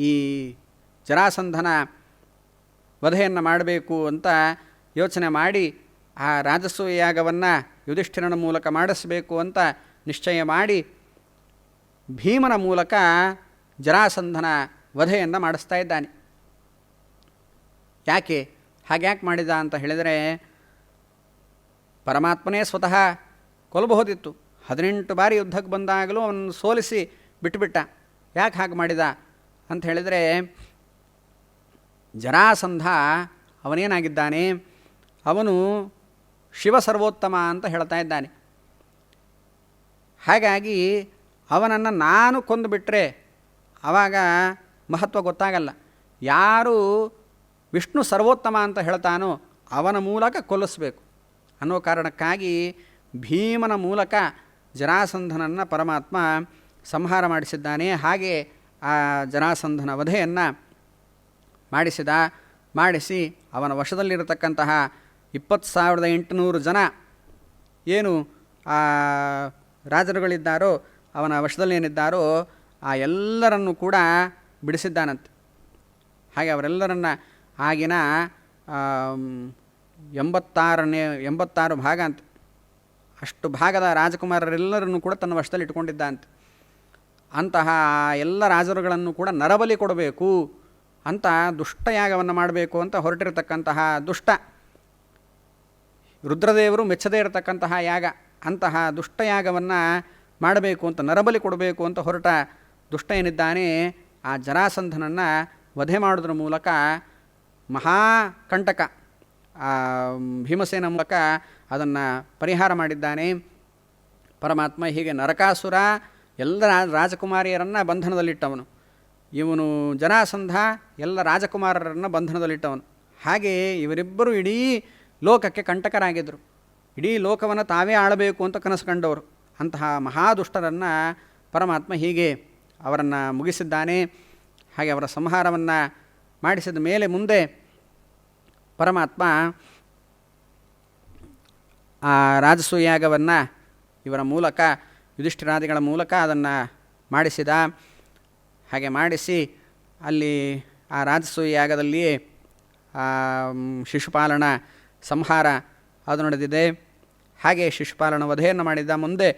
ಈ ಜರಾಸಂಧನ ವಧೆಯನ್ನು ಮಾಡಬೇಕು ಅಂತ ಯೋಚನೆ ಮಾಡಿ ಆ ರಾಜಸೂಯ ಯಾಗವನ್ನು ಯುಧಿಷ್ಠಿರನ ಮೂಲಕ ಮಾಡಿಸಬೇಕು ಅಂತ ನಿಶ್ಚಯ ಮಾಡಿ ಭೀಮನ ಮೂಲಕ ಜರಾಸಂಧನ ವಧೆಯನ್ನು ಮಾಡಿಸ್ತಾ ಇದ್ದಾನೆ. ಯಾಕೆ ಹಾಗ್ಯಾಕೆ ಮಾಡಿದ ಅಂತ ಹೇಳಿದರೆ, ಪರಮಾತ್ಮನೇ ಸ್ವತಃ ಕೊಲ್ಲಬಹುದಿತ್ತು. 18 ಬಾರಿ ಯುದ್ಧಕ್ಕೆ ಬಂದಾಗಲೂ ಅವನು ಸೋಲಿಸಿ ಬಿಟ್ಟುಬಿಟ್ಟ. ಯಾಕೆ ಹಾಗೆ ಮಾಡಿದ ಅಂತ ಹೇಳಿದರೆ, ಜರಾಸಂಧ ಅವನೇನಾಗಿದ್ದಾನೆ, ಅವನು ಶಿವ ಸರ್ವೋತ್ತಮ ಅಂತ ಹೇಳ್ತಾ ಇದ್ದಾನೆ. ಹಾಗಾಗಿ ಅವನನ್ನು ನಾನು ಕೊಂದುಬಿಟ್ರೆ ಆವಾಗ ಮಹತ್ವ ಗೊತ್ತಾಗಲ್ಲ. ಯಾರು ವಿಷ್ಣು ಸರ್ವೋತ್ತಮ ಅಂತ ಹೇಳ್ತಾನೋ ಅವನ ಮೂಲಕ ಕೊಲ್ಲಿಸಬೇಕು ಅನ್ನೋ ಕಾರಣಕ್ಕಾಗಿ ಭೀಮನ ಮೂಲಕ ಜರಾಸಂಧನನ್ನು ಪರಮಾತ್ಮ ಸಂಹಾರ ಮಾಡಿಸಿದ್ದಾನೆ. ಹಾಗೆ ಆ ಜರಾಸಂಧನ ವಧೆಯನ್ನು ಮಾಡಿಸಿ ಅವನ ವಶದಲ್ಲಿರತಕ್ಕಂತಹ 20,800 ಜನ ಏನು ಆ ರಾಜರುಗಳಿದ್ದಾರೋ, ಅವನ ವಶದಲ್ಲೇನಿದ್ದಾರೋ ಆ ಎಲ್ಲರನ್ನು ಕೂಡ ಬಿಡಿಸಿದ್ದಾನಂತೆ. ಹಾಗೆ ಅವರೆಲ್ಲರನ್ನ ಆಗಿನ 86 ಭಾಗ ಅಂತ, ಅಷ್ಟು ಭಾಗದ ರಾಜಕುಮಾರರೆಲ್ಲರನ್ನು ಕೂಡ ತನ್ನ ವಶದಲ್ಲಿ ಇಟ್ಕೊಂಡಿದ್ದಂತೆ. ಅಂತಹ ಎಲ್ಲ ರಾಜರುಗಳನ್ನು ಕೂಡ ನರಬಲಿ ಕೊಡಬೇಕು ಅಂತ ದುಷ್ಟಯಾಗವನ್ನು ಮಾಡಬೇಕು ಅಂತ ಹೊರಟಿರತಕ್ಕಂತಹ ದುಷ್ಟ, ರುದ್ರದೇವರು ಮೆಚ್ಚದೇ ಇರತಕ್ಕಂತಹ ಯಾಗ, ಅಂತಹ ದುಷ್ಟಯಾಗವನ್ನು ಮಾಡಬೇಕು ಅಂತ, ನರಬಲಿ ಕೊಡಬೇಕು ಅಂತ ಹೊರಟ ದುಷ್ಟ ಏನಿದ್ದಾನೆ, ಆ ಜರಾಸಂಧನನ್ನು ವಧೆ ಮಾಡೋದ್ರ ಮೂಲಕ ಮಹಾಕಂಟಕ ಭೀಮಸೇನ ಮೂಲಕ ಅದನ್ನು ಪರಿಹಾರ ಮಾಡಿದ್ದಾನೆ ಪರಮಾತ್ಮ. ಹೀಗೆ ನರಕಾಸುರ ಎಲ್ಲ ರಾಜಕುಮಾರಿಯರನ್ನು ಬಂಧನದಲ್ಲಿಟ್ಟವನು, ಇವನು ಜರಾಸಂಧ ಎಲ್ಲ ರಾಜಕುಮಾರರನ್ನು ಬಂಧನದಲ್ಲಿಟ್ಟವನು. ಹಾಗೆಯೇ ಇವರಿಬ್ಬರು ಇಡೀ ಲೋಕಕ್ಕೆ ಕಂಟಕರಾಗಿದ್ದರು. ಇಡೀ ಲೋಕವನ್ನು ತಾವೇ ಆಳಬೇಕು ಅಂತ ಕನಸು ಕಂಡವರು. ಅಂತಹ ಮಹಾದುಷ್ಟರನ್ನು ಪರಮಾತ್ಮ ಹೀಗೆ ಅವರನ್ನು ಮುಗಿಸಿದ್ದಾನೆ. ಹಾಗೆ ಅವರ ಸಂಹಾರವನ್ನು ಮಾಡಿಸಿದ ಮೇಲೆ ಮುಂದೆ ಪರಮಾತ್ಮ ಆ ರಾಜಸೂಯಾಗವನ್ನು ಇವರ ಮೂಲಕ ಯುಧಿಷ್ಠಿರಾದಿಗಳ ಮೂಲಕ ಅದನ್ನು ಮಾಡಿಸಿದ. ಹಾಗೆ ಮಾಡಿಸಿ ಅಲ್ಲಿ ಆ ರಾಜಸೂಯಾಗದಲ್ಲಿಯೇ ಶಿಶುಪಾಲನ ಸಂಹಾರ ಅದು ನಡೆದಿದೆ. ಹಾಗೆ ಶಿಶುಪಾಲನ ವಧೆಯನ್ನು ಮಾಡಿದ್ದ. ಮುಂದೆ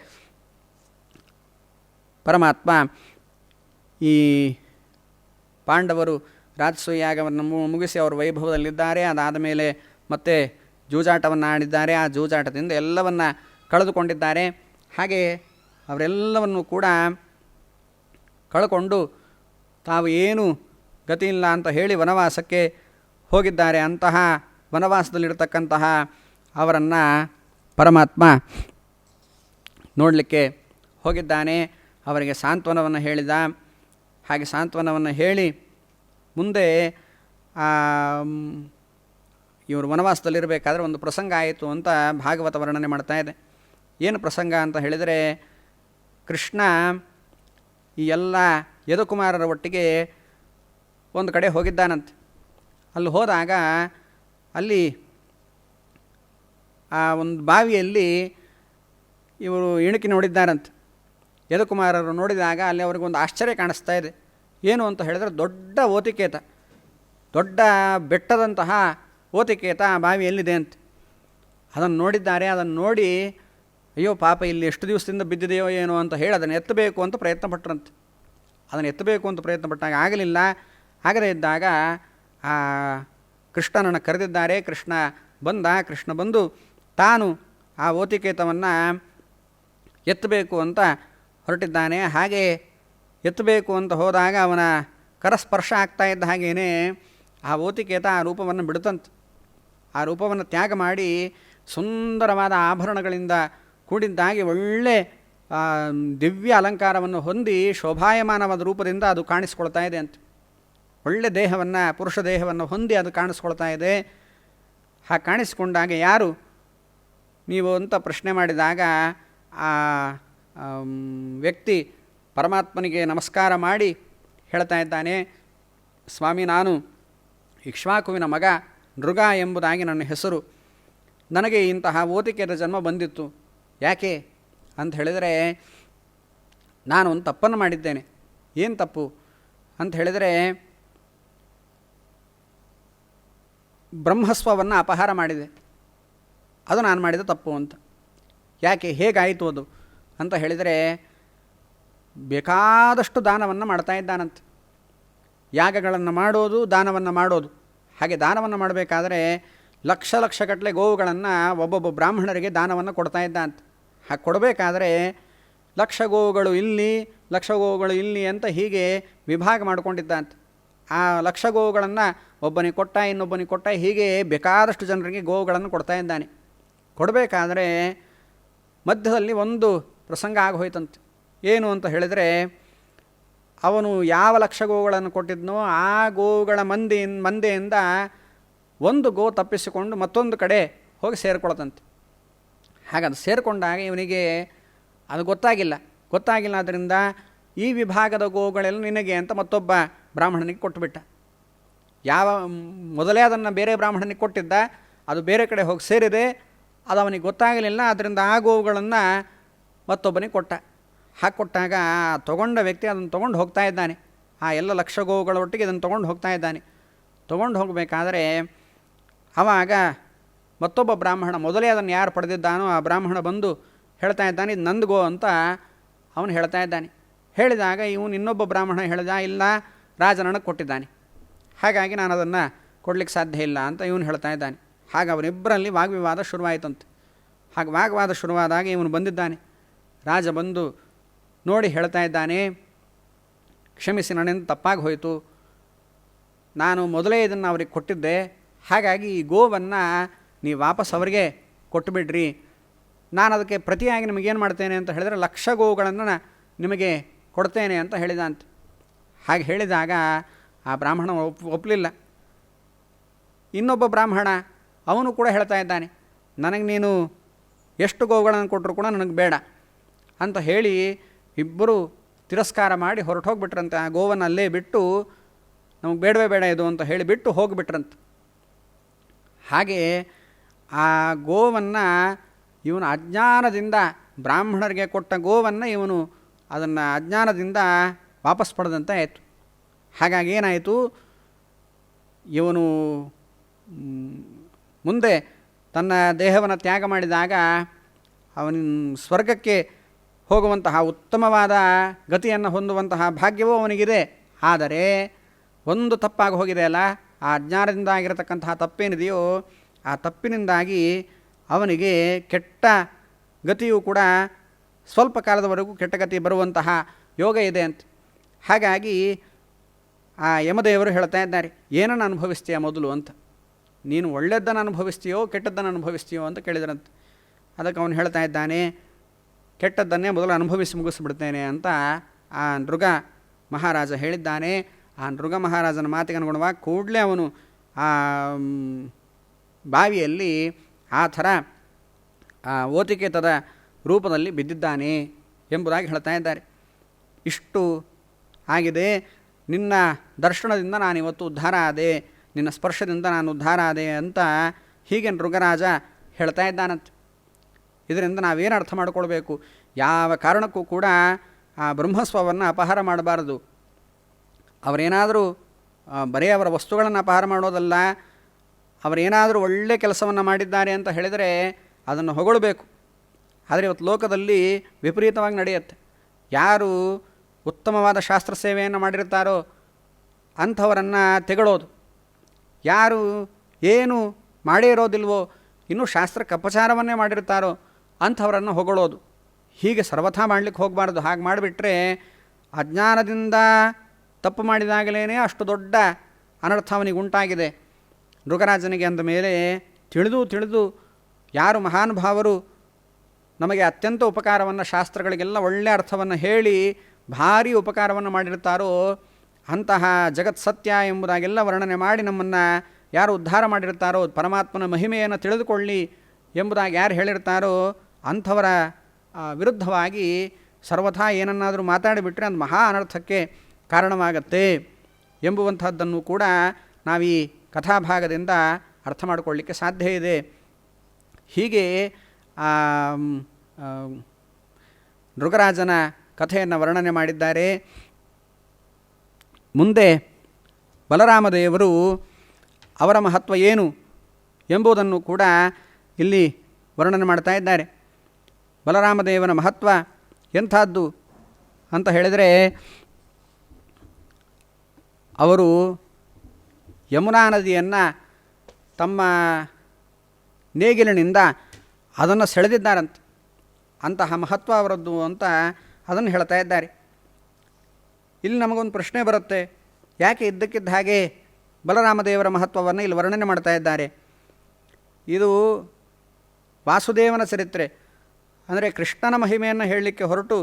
ಪರಮಾತ್ಮ ಈ ಪಾಂಡವರು ರಾಜಸೂಯಾಗವನ್ನು ಮುಗಿಸಿ ಅವರು ವೈಭವದಲ್ಲಿದ್ದಾರೆ. ಅದಾದ ಮೇಲೆ ಮತ್ತೆ ಜೂಜಾಟವನ್ನು ಆಡಿದ್ದಾರೆ. ಆ ಜೂಜಾಟದಿಂದ ಎಲ್ಲವನ್ನು ಕಳೆದುಕೊಂಡಿದ್ದಾರೆ. ಹಾಗೆ ಅವರೆಲ್ಲವನ್ನು ಕೂಡ ಕಳ್ಕೊಂಡು ತಾವು ಏನು ಗತಿಯಿಲ್ಲ ಅಂತ ಹೇಳಿ ವನವಾಸಕ್ಕೆ ಹೋಗಿದ್ದಾರೆ. ಅಂತಹ ವನವಾಸದಲ್ಲಿರ್ತಕ್ಕಂತಹ ಅವರನ್ನು ಪರಮಾತ್ಮ ನೋಡಲಿಕ್ಕೆ ಹೋಗಿದ್ದಾನೆ. ಅವರಿಗೆ ಸಾಂತ್ವನವನ್ನು ಹೇಳಿದ. ಹಾಗೆ ಸಾಂತ್ವನವನ್ನು ಹೇಳಿ ಮುಂದೆ ಇವರು ವನವಾಸದಲ್ಲಿರಬೇಕಾದ್ರೆ ಒಂದು ಪ್ರಸಂಗ ಆಯಿತು ಅಂತ ಭಾಗವತ ವರ್ಣನೆ ಮಾಡ್ತಾ ಇದೆ. ಏನು ಪ್ರಸಂಗ ಅಂತ ಹೇಳಿದರೆ, ಕೃಷ್ಣ ಈ ಎಲ್ಲ ಯದುಕುಮಾರರ ಒಟ್ಟಿಗೆ ಒಂದು ಕಡೆ ಹೋಗಿದ್ದಾನಂತೆ. ಅಲ್ಲಿ ಹೋದಾಗ ಅಲ್ಲಿ ಆ ಒಂದು ಬಾವಿಯಲ್ಲಿ ಇವರು ಇಣುಕಿ ನೋಡಿದ್ದಾರಂತೆ. ಯದುಕುಮಾರರು ನೋಡಿದಾಗ ಅಲ್ಲಿ ಅವ್ರಿಗೊಂದು ಆಶ್ಚರ್ಯ ಕಾಣಿಸ್ತಾ ಇದೆ. ಏನು ಅಂತ ಹೇಳಿದ್ರೆ, ದೊಡ್ಡ ಓತಿಕೇತ, ದೊಡ್ಡ ಬೆಟ್ಟದಂತಹ ಓತಿಕೇತ ಆ ಬಾವಿಯಲ್ಲಿದೆ ಅಂತ ಅದನ್ನು ನೋಡಿದ್ದಾರೆ. ಅದನ್ನು ನೋಡಿ ಅಯ್ಯೋ ಪಾಪ ಇಲ್ಲಿ ಎಷ್ಟು ದಿವಸದಿಂದ ಬಿದ್ದಿದೆಯೋ ಏನೋ ಅಂತ ಹೇಳಿ ಅದನ್ನು ಎತ್ತಬೇಕು ಅಂತ ಪ್ರಯತ್ನ ಪಟ್ಟರಂತೆ. ಅದನ್ನು ಎತ್ತಬೇಕು ಅಂತ ಪ್ರಯತ್ನ ಪಟ್ಟಾಗ ಆಗಲಿಲ್ಲ. ಆಗದೇ ಇದ್ದಾಗ ಆ ಕೃಷ್ಣನನ್ನು ಕರೆದಿದ್ದಾರೆ. ಕೃಷ್ಣ ಬಂದು ತಾನು ಆ ಓತಿಕೇತವನ್ನು ಎತ್ತಬೇಕು ಅಂತ ಹೊರಟಿದ್ದಾನೆ. ಹಾಗೆ ಎತ್ತಬೇಕು ಅಂತ ಹೋದಾಗ ಅವನ ಕರಸ್ಪರ್ಶ ಆಗ್ತಾ ಇದ್ದ ಹಾಗೇ ಆ ಓತಿಕೇತ ಆ ರೂಪವನ್ನು ಬಿಡುತ್ತಂತೆ. ಆ ರೂಪವನ್ನು ತ್ಯಾಗ ಮಾಡಿ ಸುಂದರವಾದ ಆಭರಣಗಳಿಂದ ಕೂಡಿದ್ದಾಗಿ ಒಳ್ಳೆ ದಿವ್ಯ ಅಲಂಕಾರವನ್ನು ಹೊಂದಿ ಶೋಭಾಯಮಾನವಾದ ರೂಪದಿಂದ ಅದು ಕಾಣಿಸ್ಕೊಳ್ತಾ ಇದೆ ಅಂತ. ಒಳ್ಳೆ ದೇಹವನ್ನು, ಪುರುಷ ದೇಹವನ್ನು ಹೊಂದಿ ಅದು ಕಾಣಿಸ್ಕೊಳ್ತಾ ಇದೆ. ಹಾಗೆ ಕಾಣಿಸ್ಕೊಂಡಾಗ ಯಾರು ನೀವು ಅಂತ ಪ್ರಶ್ನೆ ಮಾಡಿದಾಗ ಆ ವ್ಯಕ್ತಿ ಪರಮಾತ್ಮನಿಗೆ ನಮಸ್ಕಾರ ಮಾಡಿ ಹೇಳ್ತಾ ಇದ್ದಾನೆ, ಸ್ವಾಮಿ, ನಾನು ಇಕ್ಷ್ವಾಕುವಿನ ಮಗ ನೃಗ ಎಂಬುದಾಗಿ ನನ್ನ ಹೆಸರು. ನನಗೆ ಇಂತಹ ಓತಿಕೆಯ ಜನ್ಮ ಬಂದಿತ್ತು. ಯಾಕೆ ಅಂತ ಹೇಳಿದರೆ, ನಾನು ಒಂದು ತಪ್ಪನ್ನು ಮಾಡಿದ್ದೇನೆ. ಏನು ತಪ್ಪು ಅಂತ ಹೇಳಿದರೆ, ಬ್ರಹ್ಮಸ್ವವನ್ನು ಅಪಹಾರ ಮಾಡಿದೆ. ಅದು ನಾನು ಮಾಡಿದ ತಪ್ಪು ಅಂತ. ಯಾಕೆ, ಹೇಗಾಯಿತು ಅದು ಅಂತ ಹೇಳಿದರೆ, ಬೇಕಾದಷ್ಟು ದಾನವನ್ನು ಮಾಡ್ತಾ ಇದ್ದಾನಂತೆ. ಯಾಗಗಳನ್ನು ಮಾಡೋದು, ದಾನವನ್ನು ಮಾಡೋದು. ಹಾಗೆ ದಾನವನ್ನು ಮಾಡಬೇಕಾದ್ರೆ ಲಕ್ಷ ಲಕ್ಷಗಟ್ಟಲೆ ಗೋವುಗಳನ್ನು ಒಬ್ಬೊಬ್ಬ ಬ್ರಾಹ್ಮಣರಿಗೆ ದಾನವನ್ನು ಕೊಡ್ತಾ ಇದ್ದ ಅಂತ. ಹಾಗೆ ಕೊಡಬೇಕಾದ್ರೆ ಲಕ್ಷ ಗೋವುಗಳು ಇಲ್ಲಿ, ಲಕ್ಷ ಗೋವುಗಳು ಇಲ್ಲಿ ಅಂತ ಹೀಗೆ ವಿಭಾಗ ಮಾಡಿಕೊಂಡಿದ್ದ ಅಂತ. ಆ ಲಕ್ಷ ಗೋವುಗಳನ್ನು ಒಬ್ಬನಿಗೆ ಕೊಟ್ಟ, ಇನ್ನೊಬ್ಬನಿಗೆ ಕೊಟ್ಟ, ಹೀಗೆ ಬೇಕಾದಷ್ಟು ಜನರಿಗೆ ಗೋವುಗಳನ್ನು ಕೊಡ್ತಾ ಇದ್ದಾನೆ. ಕೊಡಬೇಕಾದ್ರೆ ಮಧ್ಯದಲ್ಲಿ ಒಂದು ಪ್ರಸಂಗ ಆಗೋಯ್ತಂತೆ. ಏನು ಅಂತ ಹೇಳಿದರೆ, ಅವನು ಯಾವ ಲಕ್ಷ ಗೋವುಗಳನ್ನು ಕೊಟ್ಟಿದ್ನೋ ಆ ಗೋವುಗಳ ಮಂದೆಯಿಂದ ಒಂದು ಗೋ ತಪ್ಪಿಸಿಕೊಂಡು ಮತ್ತೊಂದು ಕಡೆ ಹೋಗಿ ಸೇರಿಕೊಳ್ತಂತೆ. ಹಾಗದು ಸೇರಿಕೊಂಡಾಗ ಇವನಿಗೆ ಅದು ಗೊತ್ತಾಗಿಲ್ಲ. ಅದರಿಂದ ಈ ವಿಭಾಗದ ಗೋವುಗಳೆಲ್ಲ ನಿನಗೆ ಅಂತ ಮತ್ತೊಬ್ಬ ಬ್ರಾಹ್ಮಣನಿಗೆ ಕೊಟ್ಟುಬಿಟ್ಟ. ಮೊದಲೇ ಅದನ್ನು ಬೇರೆ ಬ್ರಾಹ್ಮಣನಿಗೆ ಕೊಟ್ಟಿದ್ದ, ಅದು ಬೇರೆ ಕಡೆ ಹೋಗಿ ಸೇರಿದೆ. ಅದು ಅವನಿಗೆ ಗೊತ್ತಾಗಲಿಲ್ಲ. ಅದರಿಂದ ಆ ಗೋವುಗಳನ್ನು ಮತ್ತೊಬ್ಬನಿಗೆ ಕೊಟ್ಟ. ಹಾಗೆ ಕೊಟ್ಟಾಗ ತೊಗೊಂಡ ವ್ಯಕ್ತಿ ಅದನ್ನು ತೊಗೊಂಡು ಹೋಗ್ತಾ ಇದ್ದಾನೆ. ಆ ಎಲ್ಲ ಲಕ್ಷ ಗೋವುಗಳ ಒಟ್ಟಿಗೆ ಇದನ್ನು ತೊಗೊಂಡು ಹೋಗ್ತಾ ಇದ್ದಾನೆ. ತೊಗೊಂಡು ಹೋಗಬೇಕಾದ್ರೆ ಆವಾಗ ಮತ್ತೊಬ್ಬ ಬ್ರಾಹ್ಮಣ, ಮೊದಲೇ ಅದನ್ನು ಯಾರು ಪಡೆದಿದ್ದಾನೋ ಆ ಬ್ರಾಹ್ಮಣ ಬಂದು ಹೇಳ್ತಾ ಇದ್ದಾನೆ, ಇದು ನಂದು ಗೋ ಅಂತ ಅವನು ಹೇಳ್ತಾ ಇದ್ದಾನೆ. ಹೇಳಿದಾಗ ಇವನು ಇನ್ನೊಬ್ಬ ಬ್ರಾಹ್ಮಣ ಹೇಳಿದ, ಇಲ್ಲ, ರಾಜ ನನಗೆ ಕೊಟ್ಟಿದ್ದಾನೆ, ಹಾಗಾಗಿ ನಾನು ಅದನ್ನು ಕೊಡಲಿಕ್ಕೆ ಸಾಧ್ಯ ಇಲ್ಲ ಅಂತ ಇವನು ಹೇಳ್ತಾ ಇದ್ದಾನೆ. ಹಾಗೆ ಅವರಿಬ್ಬರಲ್ಲಿ ವಾಗ್ವಿವಾದ ಶುರುವಾಯಿತಂತೆ. ಹಾಗೆ ವಾಗ್ವಾದ ಶುರುವಾದಾಗ ಇವನು ಬಂದಿದ್ದಾನೆ. ರಾಜ ಬಂದು ನೋಡಿ ಹೇಳ್ತಾ ಇದ್ದಾನೆ, ಕ್ಷಮಿಸಿ, ನನ್ನಿಂದ ತಪ್ಪಾಗಿ ಹೋಯಿತು. ನಾನು ಮೊದಲೇ ಇದನ್ನು ಅವ್ರಿಗೆ ಕೊಟ್ಟಿದ್ದೆ. ಹಾಗಾಗಿ ಈ ಗೋವನ್ನು ನೀವು ವಾಪಸ್ ಅವರಿಗೆ ಕೊಟ್ಟುಬಿಡ್ರಿ. ನಾನು ಅದಕ್ಕೆ ಪ್ರತಿಯಾಗಿ ನಿಮಗೇನು ಮಾಡ್ತೇನೆ ಅಂತ ಹೇಳಿದರೆ ಲಕ್ಷ ಗೋವುಗಳನ್ನು ನಿಮಗೆ ಕೊಡ್ತೇನೆ ಅಂತ ಹೇಳಿದ ಅಂತ. ಹಾಗೆ ಹೇಳಿದಾಗ ಆ ಬ್ರಾಹ್ಮಣ ಒಪ್ಪಲಿಲ್ಲ. ಇನ್ನೊಬ್ಬ ಬ್ರಾಹ್ಮಣ ಅವನು ಕೂಡ ಹೇಳ್ತಾ ಇದ್ದಾನೆ, ನನಗೆ ನೀನು ಎಷ್ಟು ಗೋವುಗಳನ್ನು ಕೊಟ್ಟರು ಕೂಡ ನನಗೆ ಬೇಡ ಅಂತ ಹೇಳಿ ಇಬ್ಬರು ತಿರಸ್ಕಾರ ಮಾಡಿ ಹೊರಟು ಹೋಗಿಬಿಟ್ರಂತೆ. ಆ ಗೋವನ್ನು ಅಲ್ಲೇ ಬಿಟ್ಟು, ನಮಗೆ ಬೇಡವೇ ಬೇಡ ಇದು ಅಂತ ಹೇಳಿಬಿಟ್ಟು ಹೋಗಿಬಿಟ್ರಂತೆ. ಹಾಗೆ ಆ ಗೋವನ್ನು ಇವನು ಅಜ್ಞಾನದಿಂದ ಬ್ರಾಹ್ಮಣರಿಗೆ ಕೊಟ್ಟ ಗೋವನ್ನು ಇವನು ಅದನ್ನು ಅಜ್ಞಾನದಿಂದ ವಾಪಸ್ ಪಡೆದಂತೆ ಆಯಿತು. ಹಾಗಾಗಿ ಏನಾಯಿತು, ಇವನು ಮುಂದೆ ತನ್ನ ದೇಹವನ್ನು ತ್ಯಾಗ ಮಾಡಿದಾಗ ಅವನ ಸ್ವರ್ಗಕ್ಕೆ ಹೋಗುವಂತಹ ಉತ್ತಮವಾದ ಗತಿಯನ್ನು ಹೊಂದುವಂತಹ ಭಾಗ್ಯವೂ ಅವನಿಗಿದೆ. ಆದರೆ ಒಂದು ತಪ್ಪಾಗಿ ಹೋಗಿದೆ ಅಲ್ಲ, ಆ ಅಜ್ಞಾನದಿಂದ ಆಗಿರತಕ್ಕಂತಹ ತಪ್ಪೇನಿದೆಯೋ ಆ ತಪ್ಪಿನಿಂದಾಗಿ ಅವನಿಗೆ ಕೆಟ್ಟ ಗತಿಯೂ ಕೂಡ ಸ್ವಲ್ಪ ಕಾಲದವರೆಗೂ ಕೆಟ್ಟ ಗತಿ ಬರುವಂತಹ ಯೋಗ ಇದೆ ಅಂತ. ಹಾಗಾಗಿ ಆ ಯಮದೇವರು ಹೇಳ್ತಾ ಇದ್ದಾರೆ, ಏನನ್ನು ಅನುಭವಿಸ್ತೀಯ ಮೊದಲು ಅಂತ. ನೀನು ಒಳ್ಳೆಯದನ್ನು ಅನುಭವಿಸ್ತೀಯೋ ಕೆಟ್ಟದ್ದನ್ನು ಅನುಭವಿಸ್ತೀಯೋ ಅಂತ ಕೇಳಿದ್ರಂತೆ. ಅದಕ್ಕೆ ಅವನು ಹೇಳ್ತಾ ಇದ್ದಾನೆ, ಕೆಟ್ಟದ್ದನ್ನೇ ಮೊದಲು ಅನುಭವಿಸಿ ಮುಗಿಸ್ಬಿಡ್ತೇನೆ ಅಂತ ಆ ನೃಗ ಮಹಾರಾಜ ಹೇಳಿದ್ದಾನೆ. ಆ ನೃಗ ಮಹಾರಾಜನ ಮಾತಿಗೆ ಅನುಗುಣವಾಗಿ ಕೂಡಲೇ ಅವನು ಆ ಬಾವಿಯಲ್ಲಿ ಆ ಥರ ಓತಿಕೇತದ ರೂಪದಲ್ಲಿ ಬಿದ್ದಿದ್ದಾನೆ ಎಂಬುದಾಗಿ ಹೇಳ್ತಾ ಇದ್ದಾರೆ. ಇಷ್ಟು ಆಗಿದೆ, ನಿನ್ನ ದರ್ಶನದಿಂದ ನಾನಿವತ್ತು ಉದ್ಧಾರ ಆದೆ, ನಿನ್ನ ಸ್ಪರ್ಶದಿಂದ ನಾನು ಉದ್ಧಾರ ಆದೆ ಅಂತ ಹೀಗೆ ನೃಗರಾಜ ಹೇಳ್ತಾ ಇದ್ದಾನಂತೆ. ಇದರಿಂದ ನಾವೇನು ಅರ್ಥ ಮಾಡಿಕೊಳ್ಬೇಕು, ಯಾವ ಕಾರಣಕ್ಕೂ ಕೂಡ ಆ ಬ್ರಹ್ಮಸ್ವವನ್ನು ಅಪಹಾರ ಮಾಡಬಾರದು. ಅವರೇನಾದರೂ ಬರೀ ಅವರ ವಸ್ತುಗಳನ್ನು ಅಪಹಾರ ಮಾಡೋದಲ್ಲ, ಅವರೇನಾದರೂ ಒಳ್ಳೆ ಕೆಲಸವನ್ನು ಮಾಡಿದ್ದಾರೆ ಅಂತ ಹೇಳಿದರೆ ಅದನ್ನು ಹೊಗಳಬೇಕು. ಆದರೆ ಇವತ್ತು ಲೋಕದಲ್ಲಿ ವಿಪರೀತವಾಗಿ ನಡೆಯುತ್ತೆ. ಯಾರು ಉತ್ತಮವಾದ ಶಾಸ್ತ್ರ ಸೇವೆಯನ್ನು ಮಾಡಿರ್ತಾರೋ ಅಂಥವರನ್ನು ತೆಗಳೋದು, ಯಾರು ಏನು ಮಾಡೇ ಇರೋದಿಲ್ವೋ ಇನ್ನೂ ಶಾಸ್ತ್ರಕ್ಕೆ ಅಪಚಾರವನ್ನೇ ಮಾಡಿರ್ತಾರೋ ಅಂಥವರನ್ನು ಹೊಗಳೋದು, ಹೀಗೆ ಸರ್ವಥಾ ಮಾಡಲಿಕ್ಕೆ ಹೋಗಬಾರ್ದು. ಹಾಗೆ ಮಾಡಿಬಿಟ್ರೆ ಅಜ್ಞಾನದಿಂದ ತಪ್ಪು ಮಾಡಿದಾಗಲೇ ಅಷ್ಟು ದೊಡ್ಡ ಅನರ್ಥ ಅವನಿಗೆ ಉಂಟಾಗಿದೆ. ನೃಗರಾಜನಿಗೆ ಅಂದ ಮೇಲೆ ತಿಳಿದು ಯಾರು ಮಹಾನುಭಾವರು ನಮಗೆ ಅತ್ಯಂತ ಉಪಕಾರವನ್ನು, ಶಾಸ್ತ್ರಗಳಿಗೆಲ್ಲ ಒಳ್ಳೆಯ ಅರ್ಥವನ್ನು ಹೇಳಿ ಭಾರೀ ಉಪಕಾರವನ್ನು ಮಾಡಿರ್ತಾರೋ ಅಂತಹ ಜಗತ್ ಸತ್ಯ ಎಂಬುದಾಗೆಲ್ಲ ವರ್ಣನೆ ಮಾಡಿ ನಮ್ಮನ್ನು ಯಾರು ಉದ್ಧಾರ ಮಾಡಿರ್ತಾರೋ, ಪರಮಾತ್ಮನ ಮಹಿಮೆಯನ್ನು ತಿಳಿದುಕೊಳ್ಳಿ ಎಂಬುದಾಗಿ ಯಾರು ಹೇಳಿರ್ತಾರೋ ಅಂಥವರ ವಿರುದ್ಧವಾಗಿ ಸರ್ವಥಾ ಏನನ್ನಾದರೂ ಮಾತಾಡಿಬಿಟ್ರೆ ಅದು ಮಹಾ ಅನರ್ಥಕ್ಕೆ ಕಾರಣವಾಗತ್ತೆ ಎಂಬುವಂಥದ್ದನ್ನು ಕೂಡ ನಾವು ಈ ಕಥಾಭಾಗದಿಂದ ಅರ್ಥ ಮಾಡಿಕೊಳ್ಳಲಿಕ್ಕೆ ಸಾಧ್ಯ ಇದೆ. ಹೀಗೆ ನೃಗರಾಜನ ಕಥೆಯನ್ನು ವರ್ಣನೆ ಮಾಡಿದ್ದಾರೆ. ಮುಂದೆ ಬಲರಾಮದೇವರು ಅವರ ಮಹತ್ವ ಏನು ಎಂಬುದನ್ನು ಕೂಡ ಇಲ್ಲಿ ವರ್ಣನೆ ಮಾಡ್ತಾ ಇದ್ದಾರೆ. ಬಲರಾಮದೇವನ ಮಹತ್ವ ಎಂಥದ್ದು ಅಂತ ಹೇಳಿದರೆ, ಅವರು ಯಮುನಾ ನದಿಯನ್ನು ತಮ್ಮ ನೇಗಿಲಿನಿಂದ ಅದನ್ನು ಸೆಳೆದಿದ್ದಾರಂತೆ. ಅಂತಹ ಮಹತ್ವ ಅವರದ್ದು ಅಂತ ಅದನ್ನು ಹೇಳ್ತಾ ಇದ್ದಾರೆ. ಇಲ್ಲಿ ನಮಗೊಂದು ಪ್ರಶ್ನೆ ಬರುತ್ತೆ, ಯಾಕೆ ಇದ್ದಕ್ಕಿದ್ದ ಹಾಗೆ ಬಲರಾಮದೇವರ ಮಹತ್ವವನ್ನು ಇಲ್ಲಿ ವರ್ಣನೆ ಮಾಡ್ತಾ ಇದ್ದಾರೆ? ಇದು ವಾಸುದೇವನ ಚರಿತ್ರೆ, ಅಂದರೆ ಕೃಷ್ಣನ ಮಹಿಮೆಯನ್ನು ಹೇಳಲಿಕ್ಕೆ ಹೊರಟು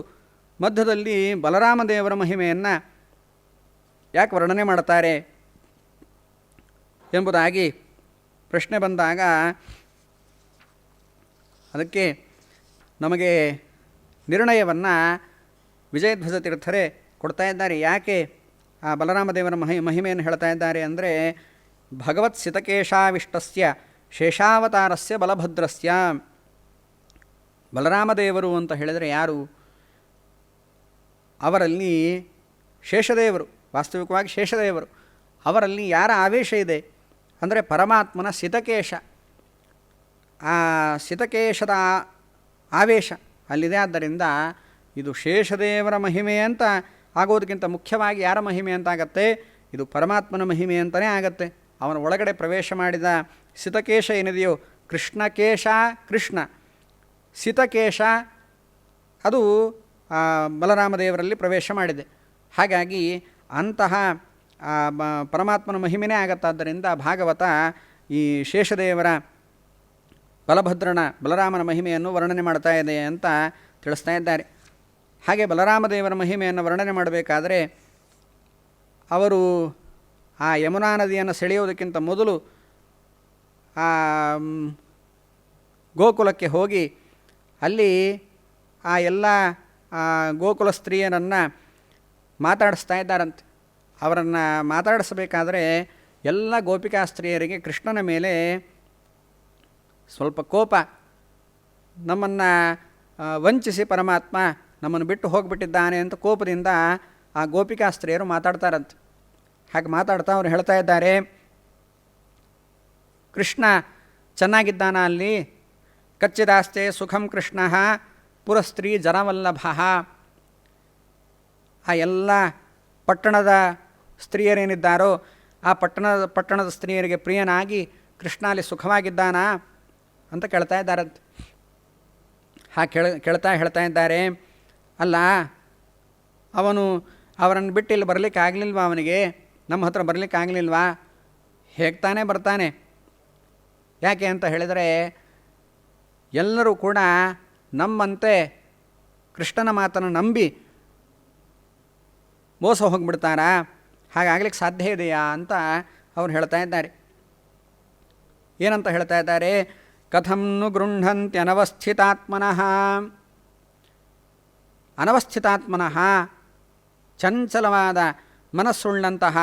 ಮಧ್ಯದಲ್ಲಿ ಬಲರಾಮದೇವರ ಮಹಿಮೆಯನ್ನು ಯಾಕೆ ವರ್ಣನೆ ಮಾಡ್ತಾರೆ ಎಂಬುದಾಗಿ ಪ್ರಶ್ನೆ ಬಂದಾಗ ಅದಕ್ಕೆ ನಮಗೆ ನಿರ್ಣಯವನ್ನು ವಿಜಯಧ್ವಜ ತೀರ್ಥರೇ ಕೊಡ್ತಾ ಇದ್ದಾರೆ. ಯಾಕೆ ಆ ಬಲರಾಮದೇವರ ಮಹಿಮೆಯನ್ನು ಹೇಳ್ತಾ ಇದ್ದಾರೆ ಅಂದರೆ, ಭಗವತ್ ಸಿತಕೇಶಾವಿಷ್ಟಸ್ಯ ಶೇಷಾವತಾರಸ್ಯ ಬಲಭದ್ರಸ್ಯ. ಬಲರಾಮದೇವರು ಅಂತ ಹೇಳಿದರೆ ಯಾರು? ಅವರಲ್ಲಿ ಶೇಷದೇವರು, ವಾಸ್ತವಿಕವಾಗಿ ಶೇಷದೇವರು. ಅವರಲ್ಲಿ ಯಾರ ಆವೇಶ ಇದೆ ಅಂದರೆ ಪರಮಾತ್ಮನ ಸಿತಕೇಶ. ಆ ಸಿತಕೇಶದ ಆವೇಶ ಅಲ್ಲಿದೆ. ಆದ್ದರಿಂದ ಇದು ಶೇಷದೇವರ ಮಹಿಮೆ ಅಂತ ಆಗೋದಕ್ಕಿಂತ ಮುಖ್ಯವಾಗಿ ಯಾರ ಮಹಿಮೆ ಅಂತ ಆಗತ್ತೆ? ಇದು ಪರಮಾತ್ಮನ ಮಹಿಮೆ ಅಂತಲೇ ಆಗತ್ತೆ. ಅವನ ಒಳಗಡೆ ಪ್ರವೇಶ ಮಾಡಿದ ಸಿತಕೇಶ ಏನಿದೆಯೋ, ಕೃಷ್ಣಕೇಶ ಕೃಷ್ಣ, ಸಿತಕೇಶ ಅದು ಬಲರಾಮದೇವರಲ್ಲಿ ಪ್ರವೇಶ ಮಾಡಿದೆ. ಹಾಗಾಗಿ ಅಂತಹ ಪರಮಾತ್ಮನ ಮಹಿಮೆನೇ ಆಗತ್ತಾದ್ದರಿಂದ ಭಾಗವತ ಈ ಶೇಷದೇವರ ಬಲರಾಮನ ಮಹಿಮೆಯನ್ನು ವರ್ಣನೆ ಮಾಡ್ತಾ ಇದೆ ಅಂತ ತಿಳಿಸ್ತಾ ಇದ್ದಾರೆ. ಹಾಗೆ ಬಲರಾಮದೇವರ ಮಹಿಮೆಯನ್ನು ವರ್ಣನೆ ಮಾಡಬೇಕಾದರೆ ಅವರು ಆ ಯಮುನಾ ನದಿಯನ್ನು ಸೆಳೆಯೋದಕ್ಕಿಂತ ಮೊದಲು ಆ ಗೋಕುಲಕ್ಕೆ ಹೋಗಿ ಅಲ್ಲಿ ಆ ಎಲ್ಲ ಗೋಕುಲ ಸ್ತ್ರೀಯರನ್ನು ಮಾತಾಡಿಸ್ತಾ ಇದ್ದಾರಂತೆ. ಅವರನ್ನು ಮಾತಾಡಿಸಬೇಕಾದ್ರೆ ಎಲ್ಲ ಗೋಪಿಕಾ ಸ್ತ್ರೀಯರಿಗೆ ಕೃಷ್ಣನ ಮೇಲೆ ಸ್ವಲ್ಪ ಕೋಪ. ನಮ್ಮನ್ನು ವಂಚಿಸಿ ಪರಮಾತ್ಮ ನಮ್ಮನ್ನು ಬಿಟ್ಟು ಹೋಗಿಬಿಟ್ಟಿದ್ದಾನೆ ಅಂತ ಕೋಪದಿಂದ ಆ ಗೋಪಿಕಾಸ್ತ್ರೀಯರು ಮಾತಾಡ್ತಾರಂತೆ. ಹಾಗೆ ಮಾತಾಡ್ತಾ ಅವ್ರು ಹೇಳ್ತಾ ಇದ್ದಾರೆ, ಕೃಷ್ಣ ಚೆನ್ನಾಗಿದ್ದಾನ ಅಲ್ಲಿ, ಕಚ್ಚಿದಾಸ್ತೆ ಸುಖಂ ಕೃಷ್ಣ ಪುರಸ್ತ್ರೀ ಜನವಲ್ಲಭ. ಆ ಎಲ್ಲ ಪಟ್ಟಣದ ಸ್ತ್ರೀಯರೇನಿದ್ದಾರೋ ಆ ಪಟ್ಟಣದ ಸ್ತ್ರೀಯರಿಗೆ ಪ್ರಿಯನಾಗಿ ಕೃಷ್ಣ ಅಲ್ಲಿ ಸುಖವಾಗಿದ್ದಾನ ಅಂತ ಕೇಳ್ತಾ ಇದ್ದಾರಂತೆ. ಕೇಳ್ತಾ ಹೇಳ್ತಾ ಇದ್ದಾರೆ, ಅಲ್ಲ ಅವರನ್ನು ಬಿಟ್ಟು ಇಲ್ಲಿ ಬರಲಿಕ್ಕೆ ಆಗಲಿಲ್ವಾ, ಅವನಿಗೆ ನಮ್ಮ ಹತ್ರ ಬರಲಿಕ್ಕೆ ಆಗಲಿಲ್ವಾ, ಹೇಗೆ ತಾನೇ ಬರ್ತಾನೆ? ಯಾಕೆ ಅಂತ ಹೇಳಿದರೆ ಎಲ್ಲರೂ ಕೂಡ ನಮ್ಮಂತೆ ಕೃಷ್ಣನ ಮಾತನ್ನು ನಂಬಿ ಮೋಸ ಹೋಗಿಬಿಡ್ತಾರಾ? ಹಾಗಾಗ್ಲಿಕ್ಕೆ ಸಾಧ್ಯ ಇದೆಯಾ ಅಂತ ಅವ್ರು ಹೇಳ್ತಾ ಇದ್ದಾರೆ. ಏನಂತ ಹೇಳ್ತಾ ಇದ್ದಾರೆ? ಕಥಂ ನು ಗೃಹಂತಿ ಅನವಸ್ಥಿತಾತ್ಮನಃ. ಅನವಸ್ಥಿತಾತ್ಮನಃ ಚಂಚಲವಾದ ಮನಸ್ಸುಳ್ಳಂತಹ